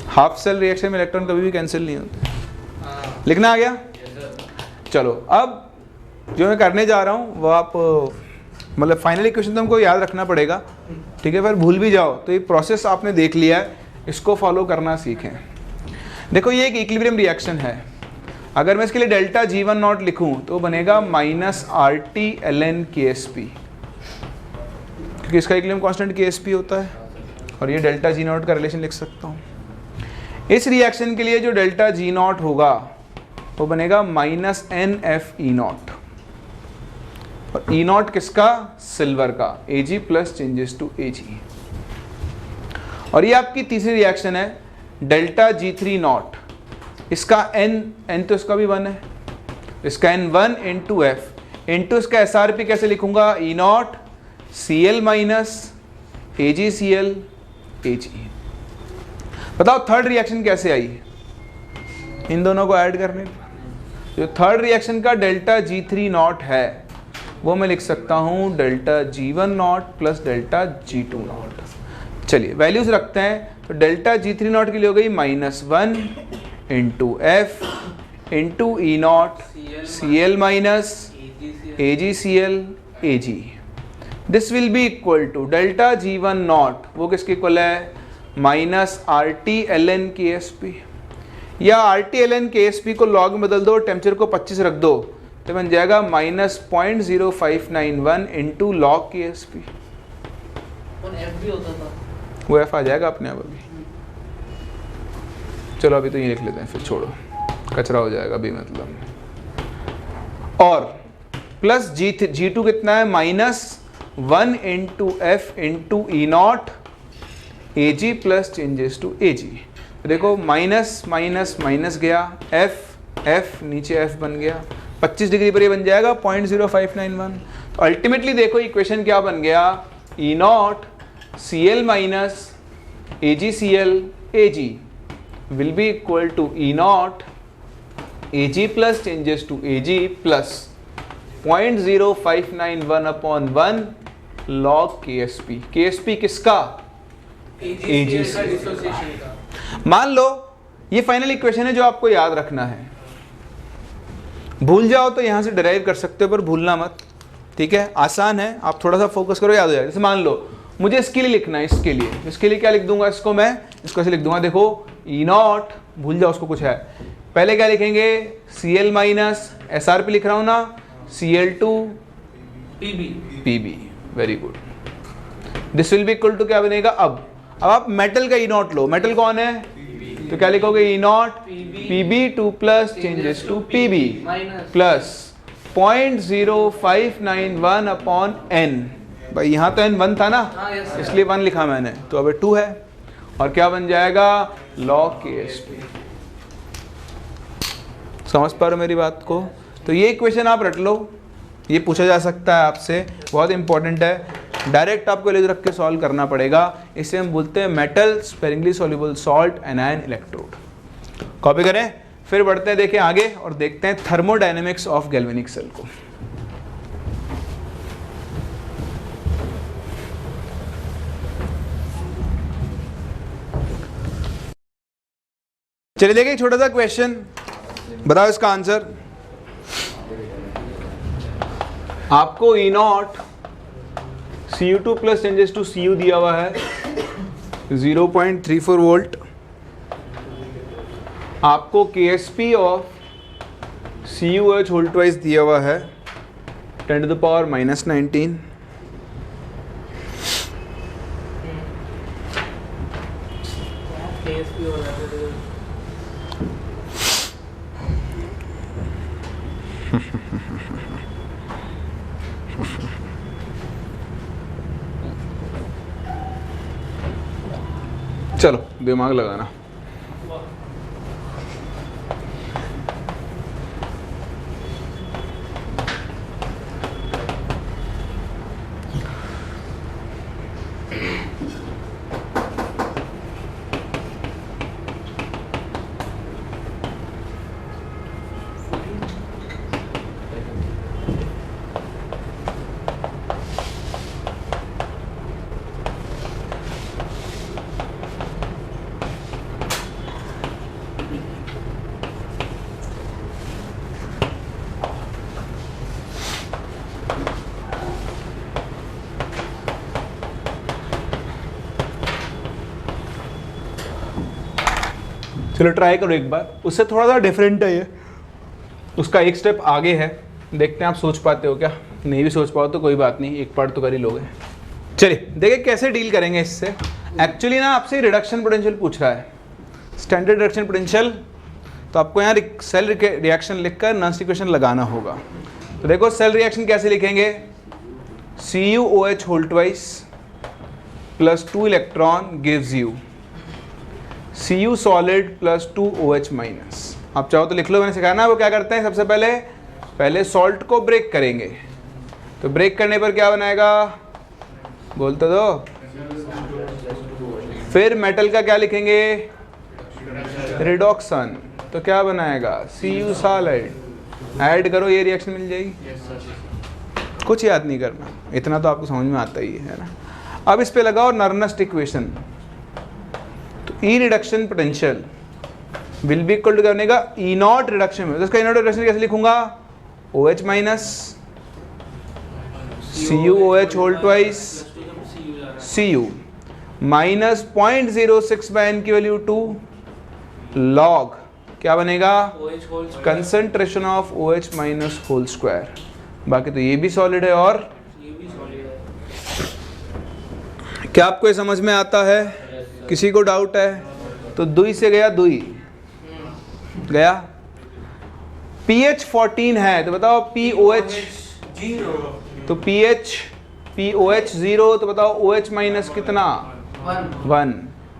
हाफ सेल रिएक्शन में इलेक्ट्रॉन कभी भी कैंसिल नहीं होते। लिखना आ गया? चलो अब जो मैं करने जा रहा हूँ वो आप मतलब फाइनल इक्वेशन तो हमको याद रखना पड़ेगा, ठीक है। फिर भूल भी जाओ तो ये प्रोसेस आपने देख लिया है, इसको फॉलो करना सीखें। देखो ये एक इक्विलिब्रियम रिएक्शन है, अगर मैं इसके लिए डेल्टा G1 नॉट लिखूं तो बनेगा माइनस RT ln KSP, क्योंकि इसका इक्विलिब्रियम कांस्टेंट KSP होता है, और ये डेल्टा G नॉट का रिलेशन लिख सकता हूँ। इस रिएक्शन के लिए जो डेल्टा G नॉट होगा वो बनेगा माइनस NF E नॉट, और E नॉट किसका? सिल्वर का, Ag plus changes to Ag। और ये आपकी तीसरी रिएक्शन है डेल्टा G3 नॉट, इसका n तो इसका भी 1 है, इसका n 1 इंटू F इंटू इसका SRP कैसे लिखूंगा? E not Cl minus AgCl Ag। बताओ थर्ड रिएक्शन कैसे आई? इन दोनों को ऐड करने पर जो थर्ड रिएक्शन का डेल्टा G3 नॉट है वो मैं लिख सकता हूँ delta G1 not plus delta G2 not. चलिए वैल्यूज रखते हैं, तो डेल्टा G3 नॉट के लिए हो गई -1 into F into E not Cl minus AgCl Ag। This will be equal to delta G1 not, वो किसके इक्वल है? माइनस RT ln KSP, या RT ln KSP को लॉग में बदल दो, टेम्परेचर को 25 रख दो, तो बन जाएगा -0.0591 इंटू लॉग KSP। F भी होता था, वो F आ जाएगा अपने आप अभी। चलो अभी तो ये लिख लेते हैं, फिर छोड़ो कचरा हो जाएगा अभी मतलब। और प्लस G2 कितना है? -1 into F into E not Ag plus changes to Ag। तो देखो माइनस माइनस माइनस गया, F नीचे F बन गया, 25 डिग्री पर ये बन जाएगा 0.0591। तो अल्टीमेटली देखो इक्वेशन क्या बन गया? E not Cl minus AgCl Ag will be equal to E not Ag plus changes to Ag plus 0.0591 upon 1 log KSP। KSP किसका? AgCl का डिसोसिएशन का। मान लो ये फाइनल इक्वेशन है जो आपको याद रखना है, भूल जाओ तो यहाँ से डिराइव कर सकते हो पर भूलना मत, ठीक है। आसान है, आप थोड़ा सा फोकस करो, याद हो जाएगा। जैसे मान लो मुझे इसके लिए लिखना है, इसके लिए क्या लिख दूंगा? इसको मैं इसको ऐसे लिख दूंगा, देखो E नॉट, भूल जाओ उसको कुछ है, पहले क्या लिखेंगे? Cl माइनस SRP लिख रहा हूँ ना, Cl2 Pb। Very good. This will be equal to क्या बनेगा? अब आप मेटल का E नॉट लो, मेटल कौन है? तो क्या लिखोगे? E naught Pb2 plus changes to Pb plus 0.0591 upon n। भाई यहाँ तो n 1 था ना, इसलिए 1 लिखा मैंने, तो अब 2 है, और क्या बन जाएगा? Log KSP। समझ पा रहे हो मेरी बात को? तो ये इक्वेशन आप रट लो, ये पूछा जा सकता है आपसे, बहुत इंपॉर्टेंट है, डायरेक्ट आपको वैल्यूज रख के सॉल्व करना पड़ेगा। इसे हम बोलते हैं metal sparingly soluble salt anion electrode. Copy करें, फिर बढ़ते हैं देखें आगे और देखते हैं थर्मोडायनेमिक्स ऑफ गैल्वेनिक सेल को। चलिए देखिए एक छोटा सा क्वेश्चन, बताओ इसका आंसर। आपको E naught Cu2 plus changes to Cu दिया हुआ है 0.34 वोल्ट, आपको KSP of CuH whole twice दिया हुआ है 10 टू द पावर -19। KSP हो रहा है। चलो दिमाग लगाना। चलो ट्राई करो एक बार, उससे थोड़ा सा डिफरेंट है ये, उसका एक स्टेप आगे है। देखते हैं आप सोच पाते हो क्या, नहीं भी सोच पाओ तो कोई बात नहीं, एक पार्ट तो कर ही लोगे। चलिए देखिए कैसे डील करेंगे इससे। एक्चुअली ना आपसे रिडक्शन पोटेंशियल पूछ रहा है, स्टैंडर्ड रिडक्शन पोटेंशियल, तो आपको यहाँ सेल रिएक्शन लिखकर नॉन इक्वेशन लगाना होगा। तो देखो सेल रिएक्शन कैसे लिखेंगे, CuOH whole twice plus 2 electron gives you Cu solid plus 2 OH minus. आप चाहो तो लिख लो, मैंने सिखाया ना वो क्या करते हैं, सबसे पहले सॉल्ट को ब्रेक करेंगे। तो ब्रेक करने पर क्या बनाएगा, बोलते दो। फिर मेटल का क्या लिखेंगे, रिडॉक्सन, तो क्या बनाएगा Cu सॉलिड। ऐड करो, ये रिएक्शन मिल जाएगी। कुछ याद नहीं करना, इतना तो आपको समझ में आता ही है ना। अब इस पे लगाओ नर्नस्ट इक्वेशन। तो E reduction potential will be equal to क्या बनेगा, ई नॉट रिडक्शन में। तो इसका ई नॉट रिडक्शन कैसे लिखूंगा, OH minus CuOH whole twice Cu minus 0.06 by n की वैल्यू 2 लॉग क्या बनेगा, concentration of OH minus whole square. बाकी तो ये भी सॉलिड है और क्या आपको ये समझ में आता है, किसी को डाउट है तो दुई से गया दुई गया। pH 14 है तो बताओ POH 0, तो POH 0, तो बताओ OH माइनस कितना 1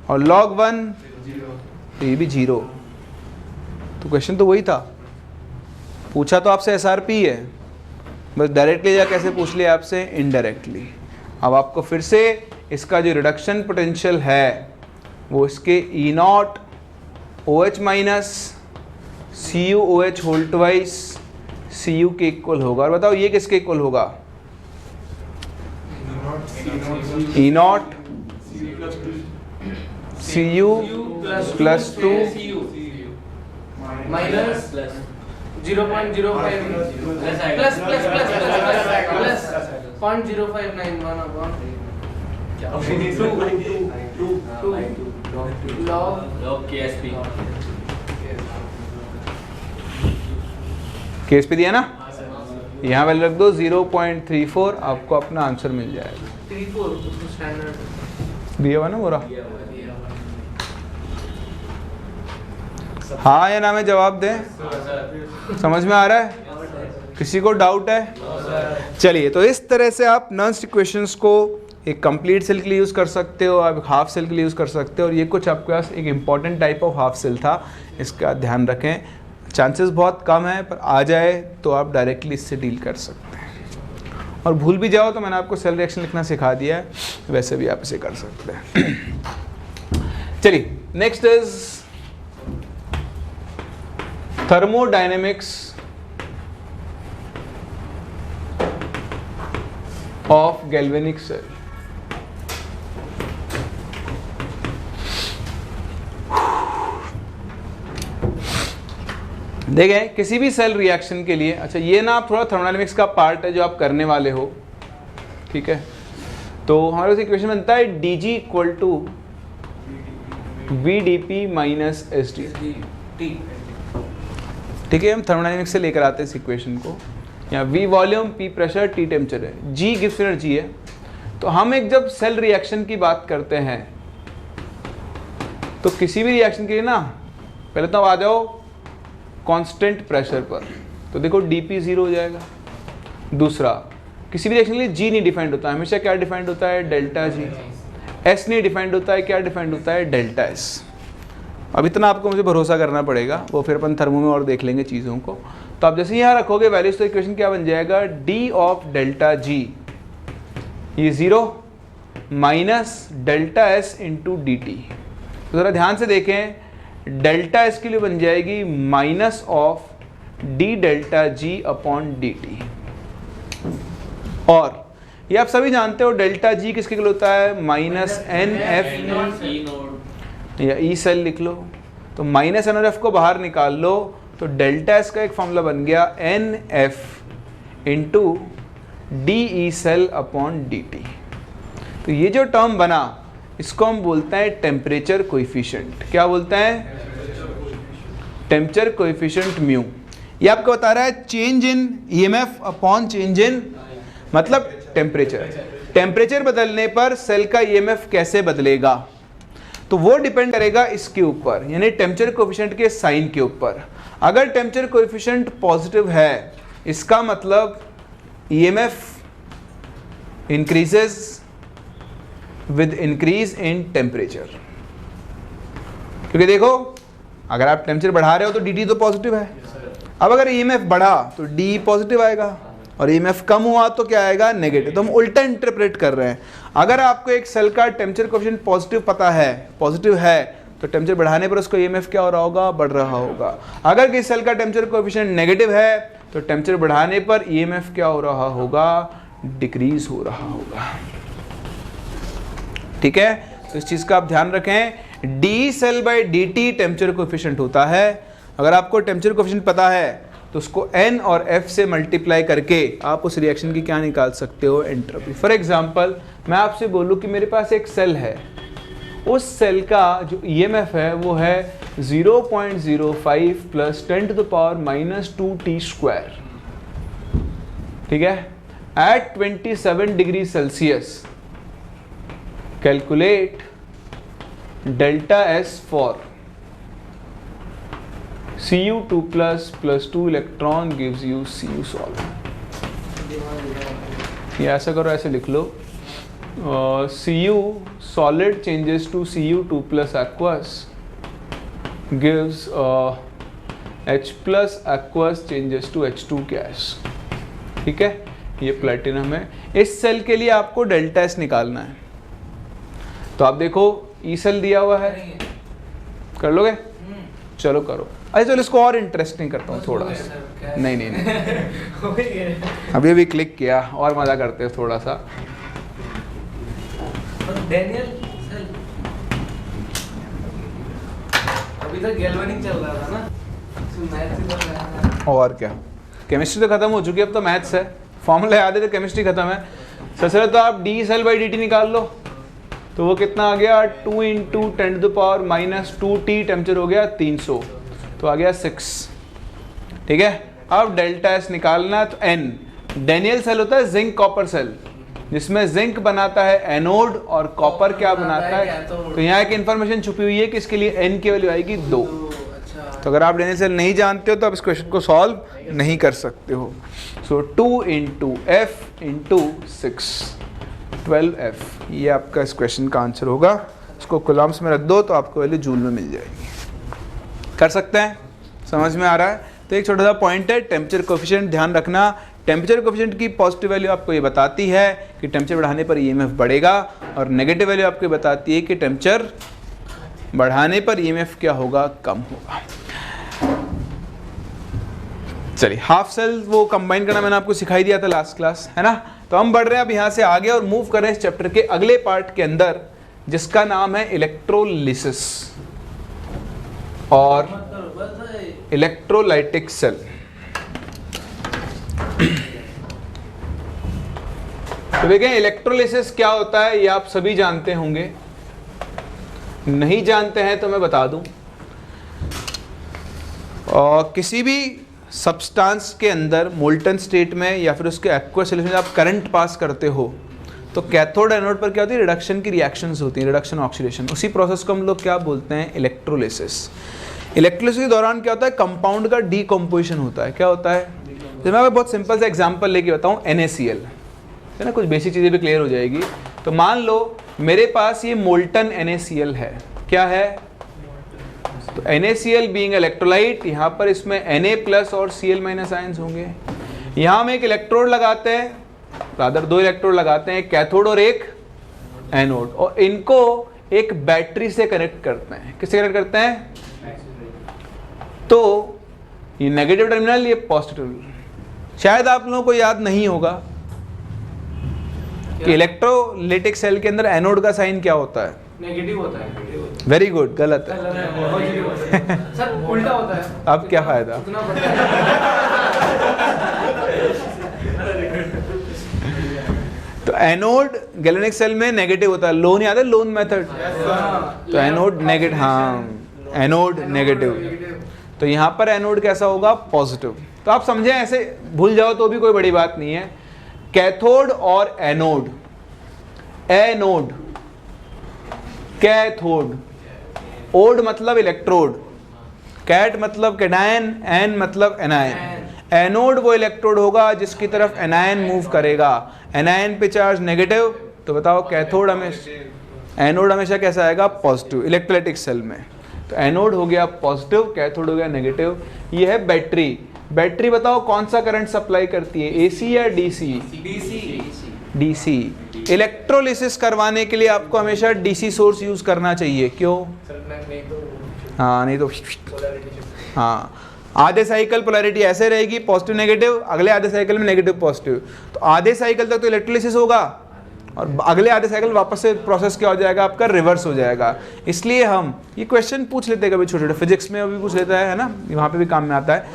और log 1 तो ये भी 0। तो क्वेश्चन तो वही था, पूछा तो आपसे SRP है, बस डायरेक्टली या कैसे पूछ लिया आपसे, इनडायरेक्टली। अब आपको फिर से इसका जो रिडक्शन पोटेंशियल है वो इसके E nought OH minus CuOH whole twice Cu के इक्वल होगा। और बताओ ये किसके इक्वल होगा, E nought Cu plus 2 minus 0.05 plus 0.0591 upon log KSP। Case पे दिया ना, यहाँ वैल्यू रख दो 0.34, आपको अपना आंसर मिल जाएगा। 34 स्टैंडर्ड दिया हुआ ना बोरा, हाँ या ना में जवाब दें। समझ में आ रहा है, किसी को डाउट है? चलिए, तो इस तरह से आप नॉन इक्वेशंस को एक कंप्लीट सेल के लिए यूज़ कर सकते हो, आप हाफ सेल के लिए यूज़ कर सकते हो। और ये कुछ आपके पास एक important type of half cell था, इसका ध्यान रखें। चांसेस बहुत कम है, पर आ जाए तो आप डायरेक्टली इससे डील कर सकते हैं। और भूल भी जाओ तो मैंने आपको सेल रिएक्शन लिखना सिखा दिया है, वैसे भी आप इसे कर सकते हैं। चलिए, next is thermodynamics of galvanic cell। देखें किसी भी सेल रिएक्शन के लिए, अच्छा ये ना आप थोड़ा थर्मोडायनेमिक्स का पार्ट है जो आप करने वाले हो, ठीक है। तो हमारे पास इक्वेशन बनता है dg equal to VdP minus SD, ठीक है। हम थर्मोडायनेमिक्स से लेकर आते हैं इस इक्वेशन को। यहाँ V volume, P pressure, T temperature है, G गिव्स एनर्जी है। तो हम एक जब सेल रिएक्शन की बात करते हैं तो किसी भी रिएक्शन के लिए ना पहले तो आ जाओ कांस्टेंट प्रेशर पर, तो देखो dP 0 हो जाएगा। दूसरा, किसी भी रिएक्शन के लिए G नहीं डिफाइंड होता है, हमेशा क्या डिफाइंड होता है, डेल्टा G। S नहीं डिफाइंड होता है, क्या डिफाइंड होता है, डेल्टा S। अब इतना आपको मुझे भरोसा करना पड़ेगा, वो फिर अपन थर्मो में और देख लेंगे चीज़ों को। तो आप जैसे यहाँ रखोगे वैल्यूज, तो इक्वेशन क्या बन जाएगा, d ऑफ डेल्टा G ये 0 minus delta S into dt। तो ज़रा ध्यान से देखें, डेल्टा S के लिए बन जाएगी minus of d delta G upon dt। और ये आप सभी जानते हो डेल्टा G किसके लिए होता है, माइनस NF या ई सेल लिख लो। तो माइनस NF को बाहर निकाल लो, तो डेल्टा S का एक फॉर्मूला बन गया NF into DE cell upon DT। तो ये जो टर्म बना इसको हम बोलते हैं टेम्परेचर कोएफिशिएंट। क्या बोलते हैं, टेम्परेचर कोएफिशिएंट म्यू। ये आपको बता रहा है change in EMF upon change in मतलब टेम्परेचर बदलने पर सेल का ईएमएफ कैसे बदलेगा, तो वो डिपेंड करेगा इसके ऊपर, यानी टेम्परेचर कोएफिशिएंट के साइन के ऊपर। अगर टेम्परेचर कोएफिशिएंट पॉजिटिव है, इसका मतलब EMF increases with increase in temperature. क्योंकि देखो अगर आप टेम्परेचर बढ़ा रहे हो तो dt तो पॉजिटिव है, अब अगर ईएमएफ बढ़ा तो d पॉजिटिव आएगा और ईएमएफ कम हुआ तो क्या आएगा, नेगेटिव। तो हम उल्टा इंटरप्रेट कर रहे हैं। अगर आपको एक सेल का टेम्परेचर कोएफिशिएंट पॉजिटिव पता है, पॉजिटिव है, तो टेम्परेचर बढ़ाने पर उसका ईएमएफ क्या हो रहा होगा, बढ़ रहा होगा। अगर किसी सेल का टेम्परेचर कोएफिशिएंट नेगेटिव है तो टेम्परेचर बढ़ाने पर ईएमएफ क्या हो रहा होगा, डिक्रीज हो रहा होगा। ठीक है, तो इस चीज का आप ध्यान रखें। D cell by D T temperature coefficient होता है। अगर आपको टेम्परेचर कोएफिशिएंट पता है तो उसको n और f से मल्टीप्लाई करके आप उस रिएक्शन की क्या निकाल सकते हो, एंट्रोपी। फॉर एग्जांपल मैं आपसे बोलूं कि मेरे पास एक सेल है, उस सेल का जो ईएमएफ है वो है 0.05 प्लस 10⁻⁻2t स्क्वायर। ठीक है, at 27 degree Celsius calculate delta S for Cu2 plus 2 electron gives you Cu solid। ये ऐसा करो, ऐसे लिख लो, Cu solid changes to Cu2 plus aqueous gives H plus aqueous changes to H2 gas। ठीक है, ये प्लेटिनम है। इस सेल के लिए आपको डेल्टा एस निकालना है। तो आप देखो ई सेल दिया हुआ है, कर लोगे? चलो करो। अच्छा चलो इसको और इंटरेस्टिंग करता हूँ थोड़ा सा। नहीं अभी अभी क्लिक किया, और मजा करते हैं थोड़ा सा। डेनियल सेल अभी तक गैल्वेनिक चल रहा था ना, मैथ्स ही कर रहा था। और क्या, केमिस्ट्री तो खत्म हो चुकी है, अब तो मैथ्स है। फॉर्मूला याद है तो केमिस्ट्री खत्म है। सबसे तो आप D cell by D T निकाल लो, तो वो कितना आ गया, 2 × 10⁻⁻2t टेम्परेचर हो गया 300, तो आ गया 6। ठीक है, अब डेल्टा एस निकालना है। तो n डेनियल सेल होता है जिंक कॉपर सेल, जिसमें जिंक बनाता है एनोड और कॉपर क्या बनाता है। तो यहाँ एक इन्फॉर्मेशन छुपी हुई है कि इसके लिए n की वैल्यू आएगी 2। तो अगर आप डेनियल सेल नहीं जानते हो तो आप इस क्वेश्चन को सॉल्व नहीं कर सकते हो। सो 2 × f × 6 12f, ये आपका इस क्वेश्चन का आंसर होगा। इसको कूलम्स में रख दो तो आपको वैल्यू जूल में मिल जाएगी। कर सकते हैं, समझ में आ रहा है? तो एक छोटा सा पॉइंट है, टेम्परेचर कोएफिशिएंट ध्यान रखना। टेम्परेचर कोएफिशिएंट की पॉजिटिव वैल्यू आपको ये बताती है कि टेम्परेचर बढ़ाने पर ईएमएफ बढ़ेगा, और नेगेटिव वैल्यू आपको बताती है कि टेम्परेचर बढ़ाने पर ईएमएफ क्या होगा, कम होगा। चलिए, हाफ सेल वो कंबाइन करना मैंने आपको सिखाई दिया था लास्ट क्लास, है ना। तो हम बढ़ रहे हैं अब यहाँ से आगे और मूव कर रहे हैं इस चैप्टर के अगले पार्ट के अंदर, जिसका नाम है इलेक्ट्रोलिसिस और इलेक्ट्रोलाइटिक सेल। तो देखें इलेक्ट्रोलिसिस क्या होता है, ये आप सभी जानते होंगे। नहीं जानते हैं तो मैं बता दूं, और किसी भी सब्सटेंस के अंदर मोल्टन स्टेट में या फिर उसके एक्वस सॉल्यूशन में आप करंट पास करते हो तो कैथोड एनोड पर क्या होती है, रिडक्शन की रिएक्शंस होती हैं, रिडक्शन ऑक्सीडेशन। उसी प्रोसेस को हम लोग क्या बोलते हैं, इलेक्ट्रोलिसिस। इलेक्ट्रोलिसिस के दौरान क्या होता है, कंपाउंड का डीकम्पोजिशन होता है। क्या होता है, जैसे मैं बहुत सिंपल सा एग्जांपल लेके बताऊं, NaCl है ना, कुछ बेसिक चीज़ें भी क्लियर हो जाएगी। तो मान लो मेरे पास ये मोल्टन NaCl है, क्या है, तो NaCl बीइंग इलेक्ट्रोलाइट, यहाँ पर इसमें Na+ और Cl- आयंस होंगे। यहाँ हम एक इलेक्ट्रोड लगाते हैं, रादर 2 इलेक्ट्रोड लगाते हैं, एक कैथोड और एक एनोड, और इनको एक बैटरी से कनेक्ट करते हैं। किससे कनेक्ट करते हैं, तो ये नेगेटिव टर्मिनल, ये पॉजिटिव। शायद आप लोगों को याद नहीं होगा कि इलेक्ट्रोलाइटिक सेल के अंदर एनोड का साइन क्या होता है, नेगेटिव होता है। वेरी गुड, गलत है सर उल्टा होता है। अब क्या फायदा, उतना पता है। तो एनोड गैल्वेनिक सेल में नेगेटिव होता है। लोन याद है, लोन मेथड, तो एनोड नेगेटिव, हाँ एनोड नेगेटिव। तो तो यहाँ पर एनोड कैसा होगा, पॉजिटिव। तो आप समझें, ऐसे भूल जाओ तो भी कोई बड़ी बात नहीं है। कैथोड और एनोड, एनोड, कैथोड, ओड मतलब इलेक्ट्रोड, कैट मतलब कैटायन, एन मतलब एनायन। एनोड वो इलेक्ट्रोड होगा जिसकी तरफ एनायन मूव करेगा। एनायन पे चार्ज नेगेटिव, तो बताओ कैथोड हमेशा, एनोड हमेशा कैसा आएगा, पॉजिटिव, इलेक्ट्रोलाइटिक सेल में। तो एनोड हो गया पॉजिटिव, कैथोड हो गया नेगेटिव। ये है बैटरी। बैटरी बताओ कौन सा करंट सप्लाई करती है, एसी या डीसी? डीसी। इलेक्ट्रोलिसिस करवाने के लिए आपको हमेशा डीसी सोर्स यूज करना चाहिए। क्यों? हाँ, नहीं तो हाँ, आधे साइकिल पोलैरिटी ऐसे रहेगी, पॉजिटिव नेगेटिव, अगले आधे साइकिल में नेगेटिव पॉजिटिव। तो आधे साइकिल तक तो इलेक्ट्रोलिसिस होगा और अगले आधे साइकिल वापस से प्रोसेस क्या हो जाएगा आपका, रिवर्स हो जाएगा। इसलिए हम ये क्वेश्चन पूछ लेते हैं कभी, छोटे छोटे फिजिक्स में अभी पूछ लेता है ना, वहाँ पे भी काम में आता है।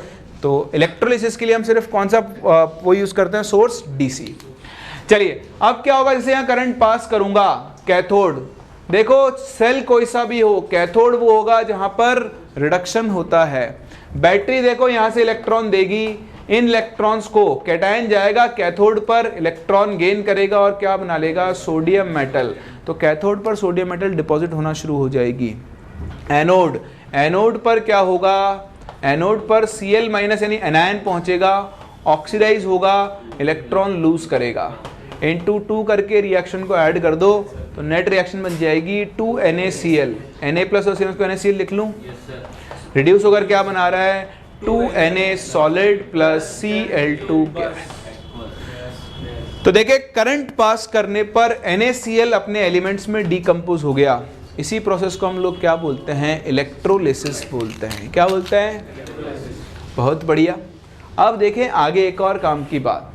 तो इलेक्ट्रोलिसिस के लिए हम सिर्फ कौन सा वो यूज करते हैं, सोर्स, डीसी। चलिए, अब क्या होगा, जैसे यहाँ करंट पास करूंगा, कैथोड, देखो सेल कोई सा भी हो, कैथोड वो होगा जहां पर रिडक्शन होता है। बैटरी देखो यहां से इलेक्ट्रॉन देगी, इन इलेक्ट्रॉन्स को कैटायन जाएगा कैथोड पर, इलेक्ट्रॉन गेन करेगा और क्या बना लेगा, सोडियम मेटल। तो कैथोड पर सोडियम मेटल डिपॉजिट होना शुरू हो जाएगी। एनोड, एनोड पर क्या होगा, एनोड पर Cl- यानी एनायन पहुंचेगा, ऑक्सीडाइज होगा, इलेक्ट्रॉन लूज करेगा। इनटू 2 करके रिएक्शन को ऐड कर दो तो नेट रिएक्शन बन जाएगी 2NaCl, Na प्लस और Cl को NaCl लिख लूं, रिड्यूस होकर क्या बना रहा है, 2Na solid plus Cl2 gas. तो देखिए करंट पास करने पर NaCl अपने एलिमेंट्स में डीकम्पोज हो गया। इसी प्रोसेस को हम लोग क्या बोलते हैं, इलेक्ट्रोलिसिस बोलते हैं। क्या बोलते हैं, बहुत बढ़िया। अब देखें आगे एक और काम की बात,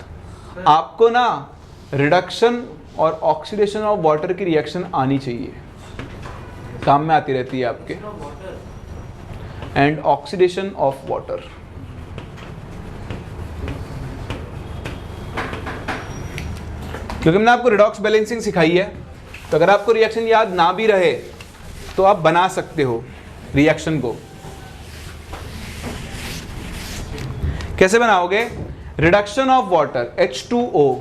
आपको ना रिडक्शन और ऑक्सीडेशन ऑफ वाटर की रिएक्शन आनी चाहिए, काम में आती रहती है आपके, एंड ऑक्सीडेशन ऑफ वाटर। क्योंकि मैंने आपको रिडॉक्स बैलेंसिंग सिखाई है, तो अगर आपको रिएक्शन याद ना भी रहे तो आप बना सकते हो रिएक्शन को। कैसे बनाओगे, रिडक्शन ऑफ वाटर H2O,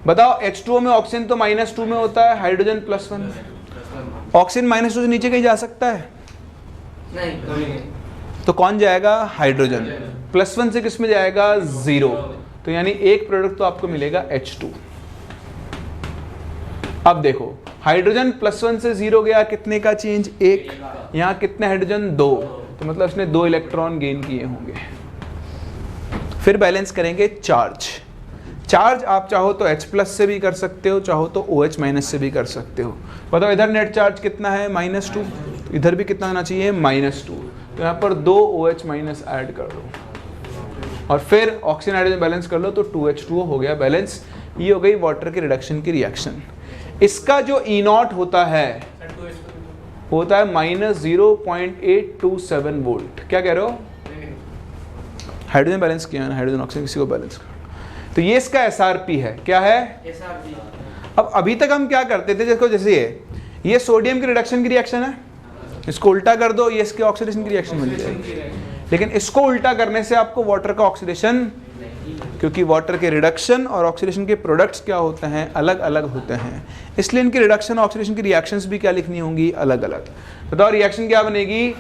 बताओ H2O में ऑक्सीजन तो -2 में होता है, हाइड्रोजन +1, ऑक्सीजन -2 से नीचे कहीं जा सकता है, नहीं, तो कौन जाएगा, हाइड्रोजन। +1 से किस में जाएगा, 0। तो यानी एक प्रोडक्ट तो आपको मिलेगा H2। अब देखो हाइड्रोजन +1 से 0 गया, कितने का चेंज, 1। यहाँ कितने हाइड्रोजन, 2, तो मतलब इसने 2 इलेक्ट्रॉन गेन किए होंगे। फिर बैलेंस करेंगे चार्ज। चार्ज आप चाहो तो H+ से भी कर सकते हो, चाहो तो OH- से भी कर सकते हो। बताओ इधर नेट चार्ज कितना है, -2, तो इधर भी कितना होना चाहिए, -2। तो यहाँ पर 2 OH- ऐड कर दो और फिर ऑक्सीजन हाइड्रोजन बैलेंस कर लो तो 2H2O हो गया बैलेंस। ये हो गई वाटर के रिडक्शन की रिएक्शन। इसका जो E0 होता है -0.827 वोल्ट। क्या कह रहे हो, हाइड्रोजन बैलेंस किया है ना, हाइड्रोजन ऑक्सीजन किसी को बैलेंस कर, तो ये इसका SRP है। क्या है, SRP। अब अभी तक हम क्या करते थे, देखो जैसे ये सोडियम की रिडक्शन की रिएक्शन है, इसको उल्टा कर दो, ये इसके ऑक्सीडेशन की रिएक्शन बन जाएगी। लेकिन इसको उल्टा करने से आपको वाटर का ऑक्सीडेशन, क्योंकि वाटर के रिडक्शन और ऑक्सीडेशन के प्रोडक्ट्स क्या होते हैं, अलग अलग होते हैं, इसलिए इनकी रिडक्शन और ऑक्सीडेशन की रिएक्शंस भी क्या लिखनी होंगी, अलग अलग। बताओ रिएक्शन क्या बनेगी,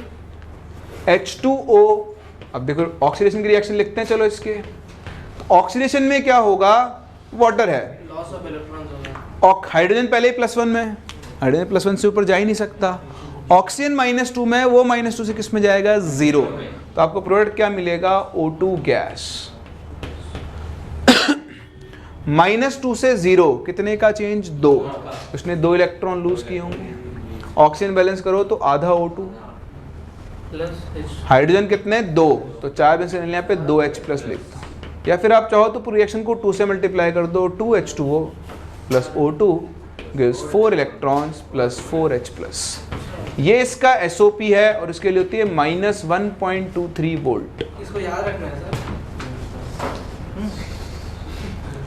H2O। अब देखो ऑक्सीडेशन की रिएक्शन लिखते हैं, चलो इसके ऑक्सीडेशन में क्या होगा, वाटर है, लॉस ऑफ इलेक्ट्रॉन्स होगा, और हाइड्रोजन पहले ही +1 में, हाइड्रोजन +1 से ऊपर जा ही नहीं सकता। ऑक्सीजन -2 में, वो -2 से किस में जाएगा, 0। तो आपको प्रोडक्ट क्या मिलेगा, O2 गैस। -2 से 0 कितने का चेंज, 2। उसने 2 इलेक्ट्रॉन लूज किए होंगे। ऑक्सीजन बैलेंस करो तो आधा O2, हाइड्रोजन कितने, 2, तो 4 में से यहाँ पे 2H+ लिखता। या फिर आप चाहो तो पूरी रिएक्शन को 2 से मल्टीप्लाई कर दो, 2H2O + O2 gives 4 electrons + 4H+। ये इसका SOP है और इसके लिए होती है -1.23 वोल्ट। इसको याद रखना है सर।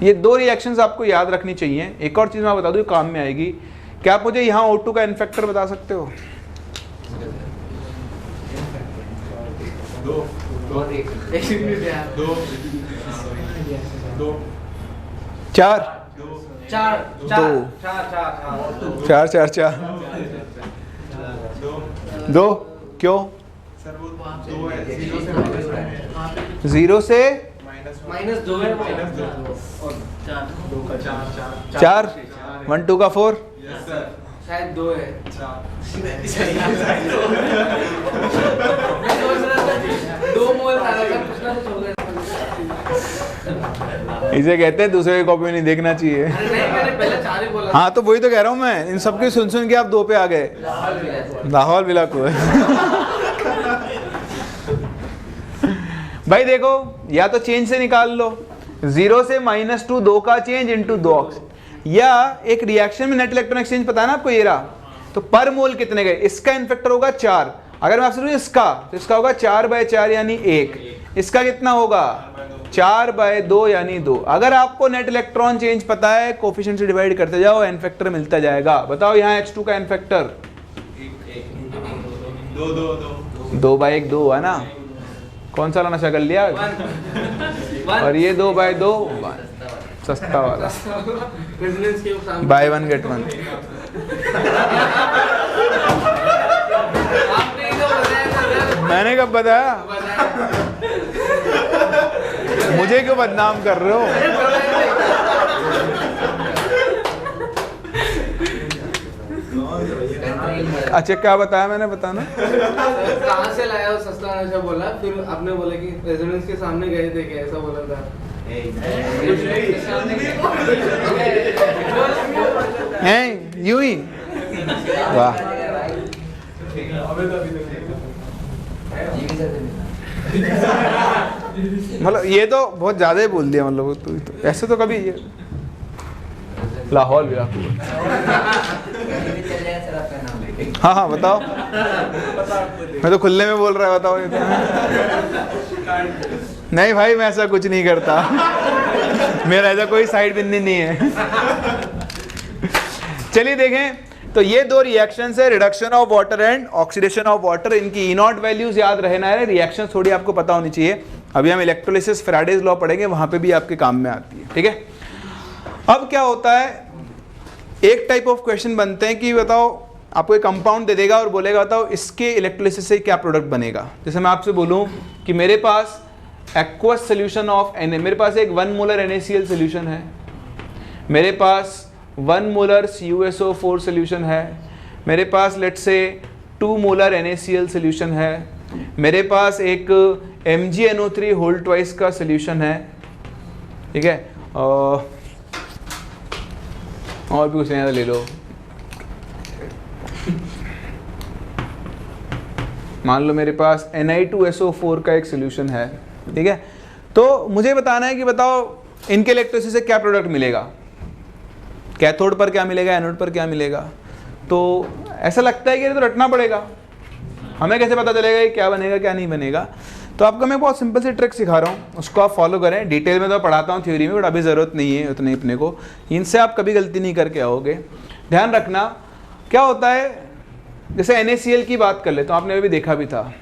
ये 2 रिएक्शंस आपको याद रखनी चाहिए। एक और चीज़ मैं बता दूँ, काम में आएगी। क्या आप मुझे यहाँ O2 का इन्फेक्टर बता सकते हो, और एक मिनट यार। 4 चार दो। चार 4 2 क्यों? 0 से -2 है वो। और 4 1 2 का 4 शायद 2 है। मैं सोच रहा था 2 मोल था, अगर पूछना तो छोड़ देता। इसे कहते हैं दूसरे की कॉपी में नहीं देखना चाहिए। अरे नहीं, मैंने पहले 4 ही बोला। हाँ तो वही तो कह रहा हूँ मैं, इन सबके सुन सुन के आप 2 पे आ गए। लाहौल विला को है। भाई देखो, या तो चेंज से निकाल लो, 0 से -2 2 का चेंज इंटू 2, या एक रिएक्शन में नेट इलेक्ट्रॉन एक्सचेंज पता है ना आपको, ये रहा, तो पर मोल कितने गए, इसका इन फैक्टर होगा 4। अगर मैं आपसे पूछूं इसका, तो इसका होगा 4/4 यानी 1। इसका कितना होगा 4/2 यानी 2। अगर आपको नेट इलेक्ट्रॉन चेंज पता है, कोफिशिएंट से डिवाइड करते जाओ, एन फैक्टर मिलता जाएगा। बताओ यहाँ H2 का एन फैक्टर 2/1 2 है ना। कौन सा नशा कर लिया? और ये 2/2 सस्ता वाला, रेजोनेंस के सामने बाय 1 गेट 1। आपने ही तो बताया था सर। मैंने कब बताया? मुझे क्यों बदनाम कर रहे हो? अच्छा क्या बताया मैंने, बताना। कहाँ से लाया वो सस्ता नशा बोला, फिर आपने बोला कि रेजोनेंस के सामने गए थे क्या, ऐसा बोला था। हैं यूं ही? वाह। मतलब ये तो बहुत ज्यादा ही बोल दिया, मतलब तो ऐसे तो कभी ये लाहौल भी आपको। हाँ हाँ बताओ, मैं तो खुले में बोल रहा है, बताओ ये तो। नहीं भाई मैं ऐसा कुछ नहीं करता, मेरा ऐसा कोई साइड बिंदी नहीं है। चलिए देखें, तो ये 2 रिएक्शंस है, reduction of water and oxidation of water. इनकी E0 वैल्यूज याद रहना है, रिएक्शन थोड़ी आपको पता होनी चाहिए। अभी हम इलेक्ट्रोलिसिस फैराडेज लॉ पढ़ेंगे, वहां पे भी आपके काम में आती है, ठीक है। अब क्या होता है, एक टाइप ऑफ क्वेश्चन बनते हैं कि बताओ, आपको एक कंपाउंड दे देगा और बोलेगा बताओ इसके इलेक्ट्रोलिसिस से क्या प्रोडक्ट बनेगा। जैसे मैं आपसे बोलूं कि मेरे पास एक्वस सोल्यूशन ऑफ Na, मेरे पास एक 1 मोलर NaCl सोल्यूशन है, मेरे पास 1 मोलर CuSO4 सोल्यूशन है, मेरे पास let's say 2 molar NaCl solution है, मेरे पास एक MgNO3 होल ट्वाइस का सोल्यूशन है, ठीक है। और भी कुछ नहीं ले लो, मान लो मेरे पास Ni2SO4 का एक सोल्यूशन है, ठीक है। तो मुझे बताना है कि बताओ इनके इलेक्ट्रोलिसिस से क्या प्रोडक्ट मिलेगा, कैथोड पर क्या मिलेगा, एनोड पर क्या मिलेगा। तो ऐसा लगता है कि ये तो रटना पड़ेगा, हमें कैसे पता चलेगा कि क्या बनेगा क्या नहीं बनेगा। तो आपको मैं बहुत सिंपल सी ट्रिक सिखा रहा हूँ, उसको आप फॉलो करें। डिटेल में तो पढ़ाता हूँ थ्योरी में, बट अभी ज़रूरत नहीं है उतने अपने को, इनसे आप कभी गलती नहीं करके आओगे। ध्यान रखना क्या होता है, जैसे NaCl की बात कर ले तो आपने अभी देखा भी था,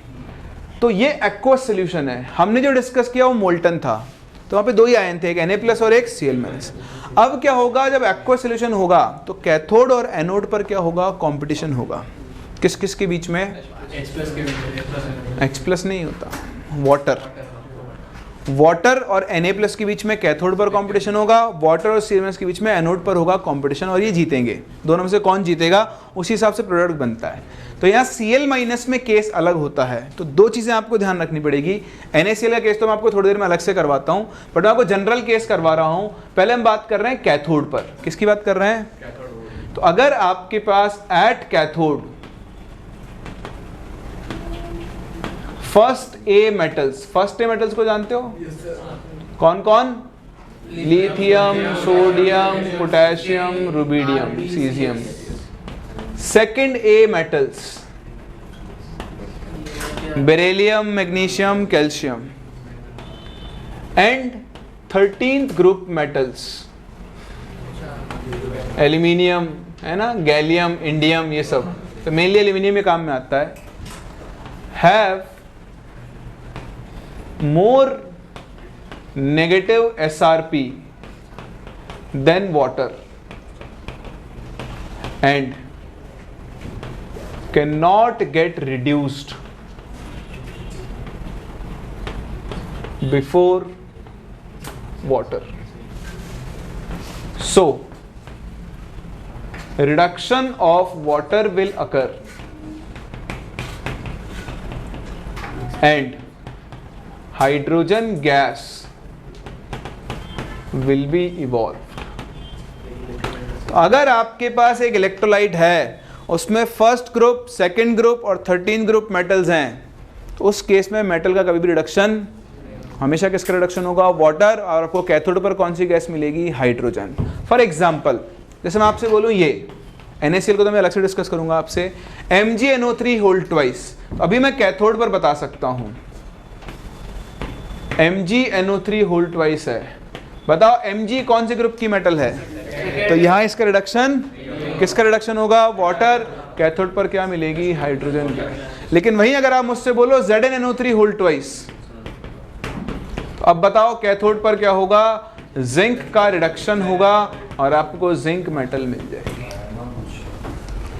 तो ये एक्वस सोल्यूशन है। हमने जो डिस्कस किया वो मोल्टन था, तो वहाँ पे 2 ही आयन थे, एक Na+ और एक Cl-। अब क्या होगा, जब एक्वस सोल्यूशन होगा तो कैथोड और एनोड पर क्या होगा, कंपटीशन होगा। किस किस के बीच में? H+ नहीं होता, वाटर और Na+ के बीच में कैथोड पर कंपटीशन होगा, वाटर और Cl- के बीच में एनोड पर होगा कंपटीशन, और ये जीतेंगे। दोनों में से कौन जीतेगा उसी हिसाब से प्रोडक्ट बनता है। तो यहाँ Cl- में केस अलग होता है। तो 2 चीज़ें आपको ध्यान रखनी पड़ेगी। NaCl का केस तो मैं आपको थोड़ी देर में अलग से करवाता हूँ, बट मैं आपको जनरल केस करवा रहा हूँ। पहले हम बात कर रहे हैं कैथोड पर। किसकी बात कर रहे हैं? तो अगर आपके पास at cathode first A metals को जानते हो? कौन कौन? Lithium, sodium, potassium, rubidium, caesium. Second A metals beryllium, magnesium, calcium. And 13th group metals aluminium है ना, गैलियम, इंडियम, ये सब। तो मेनली एल्यूमिनियम ये काम में आता है। Have more negative SRP than water and cannot get reduced before water. So reduction of water will occur and hydrogen gas will be evolved. अगर आपके पास एक इलेक्ट्रोलाइट है, उसमें फर्स्ट ग्रुप, सेकंड ग्रुप और 13 ग्रुप मेटल्स हैं, तो उस केस में मेटल का कभी भी रिडक्शन, हमेशा किसका रिडक्शन होगा? वाटर। और आपको कैथोड पर कौन सी गैस मिलेगी? हाइड्रोजन। फॉर एग्जाम्पल, जैसे मैं आपसे बोलूँ ये NaCl को तो मैं अलग से डिस्कस करूंगा आपसे, MgNO3 होल ट्वाइस, अभी मैं कैथोड पर बता सकता हूं MgNO3 होल ट्वाइस है। बताओ Mg कौन से ग्रुप की मेटल है? तो यहां इसका रिडक्शन, किसका रिडक्शन होगा? वाटर। कैथोड पर क्या मिलेगी? Hydrogen gas. लेकिन वहीं अगर आप मुझसे बोलो ZnNO3 होल ट्वाइस, तो अब बताओ कैथोड पर क्या होगा? जिंक का रिडक्शन होगा और आपको जिंक मेटल मिल जाएगी।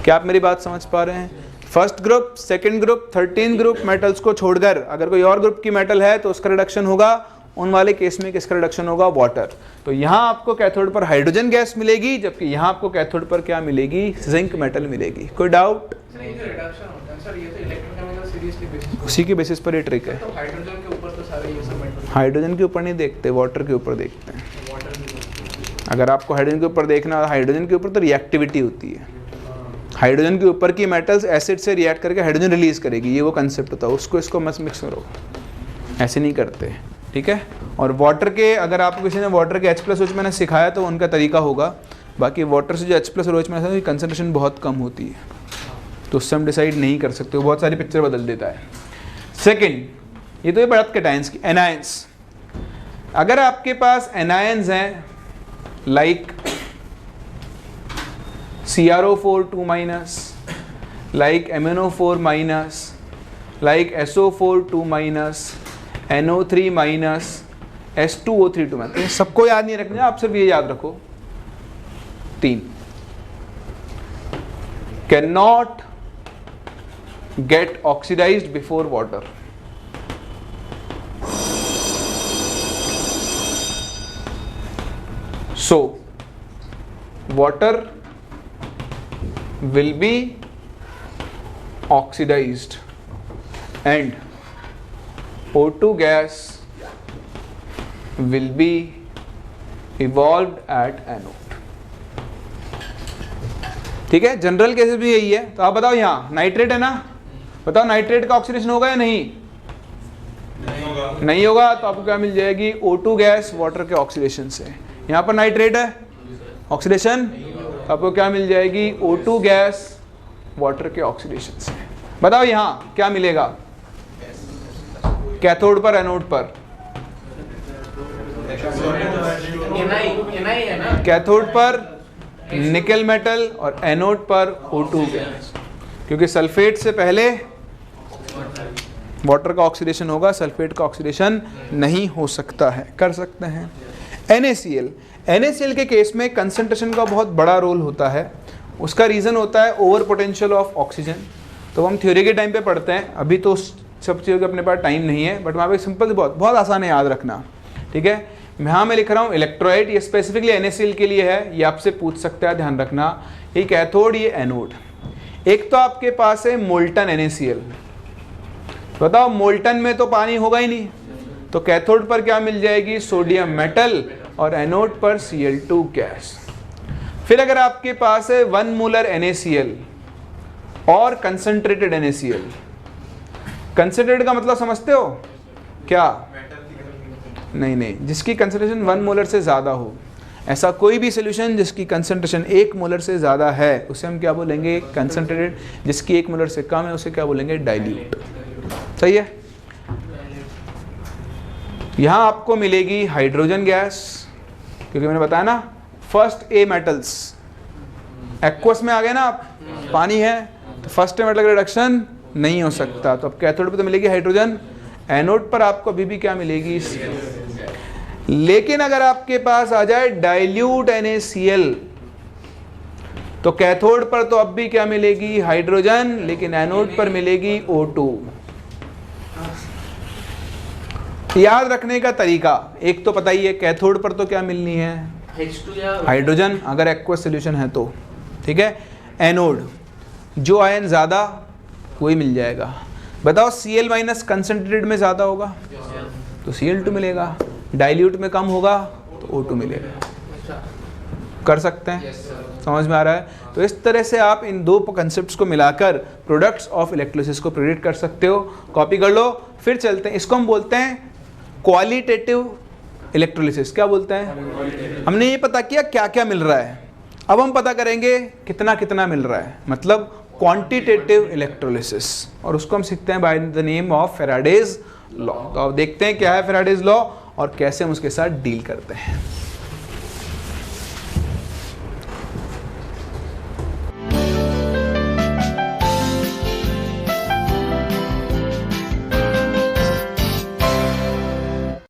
क्या आप मेरी बात समझ पा रहे हैं? First group, second group, 13 group metals को छोड़कर अगर कोई और ग्रुप की मेटल है तो उसका रिडक्शन होगा, उन वाले केस में किसका रिडक्शन होगा? वाटर। तो यहां आपको कैथोड पर हाइड्रोजन गैस मिलेगी, जबकि यहां आपको कैथोड पर क्या मिलेगी? जिंक मेटल मिलेगी। कोई डाउट? उसी के बेसिस पर ये ट्रिक है। हाइड्रोजन के ऊपर तो सारे ये सब मेटल, हाइड्रोजन के ऊपर नहीं देखते, वाटर के ऊपर देखते हैं। अगर आपको हाइड्रोजन के ऊपर देखना, हाइड्रोजन के ऊपर तो रिएक्टिविटी होती है। हाइड्रोजन के ऊपर की मेटल्स एसिड से रिएक्ट करके हाइड्रोजन रिलीज करेगी, ये वो कंसेप्ट होता है। उसको इसको मत मिक्स करो, ऐसे नहीं करते, ठीक है। और वाटर के, अगर आपको किसी ने वाटर के H+ मैंने सिखाया तो उनका तरीका होगा, बाकी वाटर से जो H+ और OH में कंसंट्रेशन बहुत कम होती है, तो उससे हम डिसाइड नहीं कर सकते, वो बहुत सारी पिक्चर बदल देता है। सेकेंड, ये तो ये बात कैटायंस की। एनायंस, अगर आपके पास एनायंस हैं like CrO4 2-, like MnO4-, like SO4 2-, NO3-, S2O3 2-। तो सबको याद नहीं रखना, आप सिर्फ ये याद रखो 3। Can not get oxidized before water. So water will be oxidized and O2 gas will be evolved at anode। ठीक है, जनरल केसेस भी यही है। तो आप बताओ, यहाँ नाइट्रेट है ना, बताओ नाइट्रेट का ऑक्सीडेशन होगा या नहीं? नहीं होगा। तो आपको क्या मिल जाएगी? O2 गैस वाटर के ऑक्सीडेशन से। यहाँ पर नाइट्रेट है, ऑक्सीडेशन, आपको क्या मिल जाएगी? O2 गैस वाटर के ऑक्सीडेशन से। बताओ यहाँ क्या मिलेगा? कैथोड पर, एनोड पर? कैथोड पर निकल मेटल और एनोड पर O2 गैस, क्योंकि सल्फेट से पहले वाटर का ऑक्सीडेशन होगा, सल्फेट का ऑक्सीडेशन नहीं हो सकता है। कर सकते हैं। NaCl के केस में कंसंट्रेशन का बहुत बड़ा रोल होता है। उसका रीज़न होता है ओवर पोटेंशियल ऑफ ऑक्सीजन। तो हम थ्योरी के टाइम पे पढ़ते हैं, अभी तो सब चीज़ों के अपने पास टाइम नहीं है, बट वहाँ पे सिंपल बहुत आसान है याद रखना, ठीक है। यहाँ मैं लिख रहा हूँ इलेक्ट्रोलाइट, ये स्पेसिफिकली NaCl के लिए है, ये आपसे पूछ सकता है, ध्यान रखना। ये कैथोड, ये एनोड। एक तो आपके पास है मोल्टन NaCl। बताओ मोल्टन में तो पानी होगा ही नहीं, तो कैथोड पर क्या मिल जाएगी? सोडियम मेटल और एनोड पर Cl2 गैस। फिर अगर आपके पास है 1 मोलर NaCl और कंसंट्रेटेड NaCl। कंसंट्रेटेड का मतलब समझते हो क्या? नहीं, जिसकी कंसंट्रेशन 1 मोलर से ज़्यादा हो। ऐसा कोई भी सोल्यूशन जिसकी कंसंट्रेशन 1 मोलर से ज़्यादा है उसे हम क्या बोलेंगे? कंसंट्रेटेड। जिसकी 1 मोलर से कम है उसे क्या बोलेंगे? डाइल्यूट। सही है। यहाँ आपको मिलेगी हाइड्रोजन गैस, क्योंकि मैंने बताया ना फर्स्ट ए मेटल्स एक्वस में आ गए ना, आप पानी है तो फर्स्ट ए मेटल का रिडक्शन नहीं हो सकता, तो अब कैथोड पे तो मिलेगी हाइड्रोजन। एनोड पर आपको अभी भी क्या मिलेगी, लेकिन अगर आपके पास आ जाए डाइल्यूट NaCl तो कैथोड पर तो अब भी क्या मिलेगी, हाइड्रोजन, लेकिन एनोड पर मिलेगी O2। याद रखने का तरीका एक तो पता ही है, कैथोड पर तो क्या मिलनी है, H2 या हाइड्रोजन, अगर एक्वस सोल्यूशन है तो, ठीक है। एनोड जो आयन ज़्यादा वही मिल जाएगा। बताओ Cl माइनस कंसनट्रेटेड में ज़्यादा होगा तो Cl2 मिलेगा, डाइल्यूट में कम होगा तो O2 मिलेगा। कर सकते हैं, समझ में आ रहा है। तो इस तरह से आप इन दो कंसेप्ट्स को मिलाकर प्रोडक्ट्स ऑफ इलेक्ट्रोलिसिस को प्रेडिक्ट कर सकते हो। कॉपी कर लो। फिर चलते हैं, इसको हम बोलते हैं क्वालिटेटिव इलेक्ट्रोलिसिस। क्या बोलते हैं? हमने ये पता किया क्या क्या मिल रहा है, अब हम पता करेंगे कितना कितना मिल रहा है, मतलब क्वांटिटेटिव इलेक्ट्रोलिसिस, और उसको हम सीखते हैं by the name of Faraday's law. तो अब देखते हैं क्या है फैराडेज लॉ और कैसे हम उसके साथ डील करते हैं।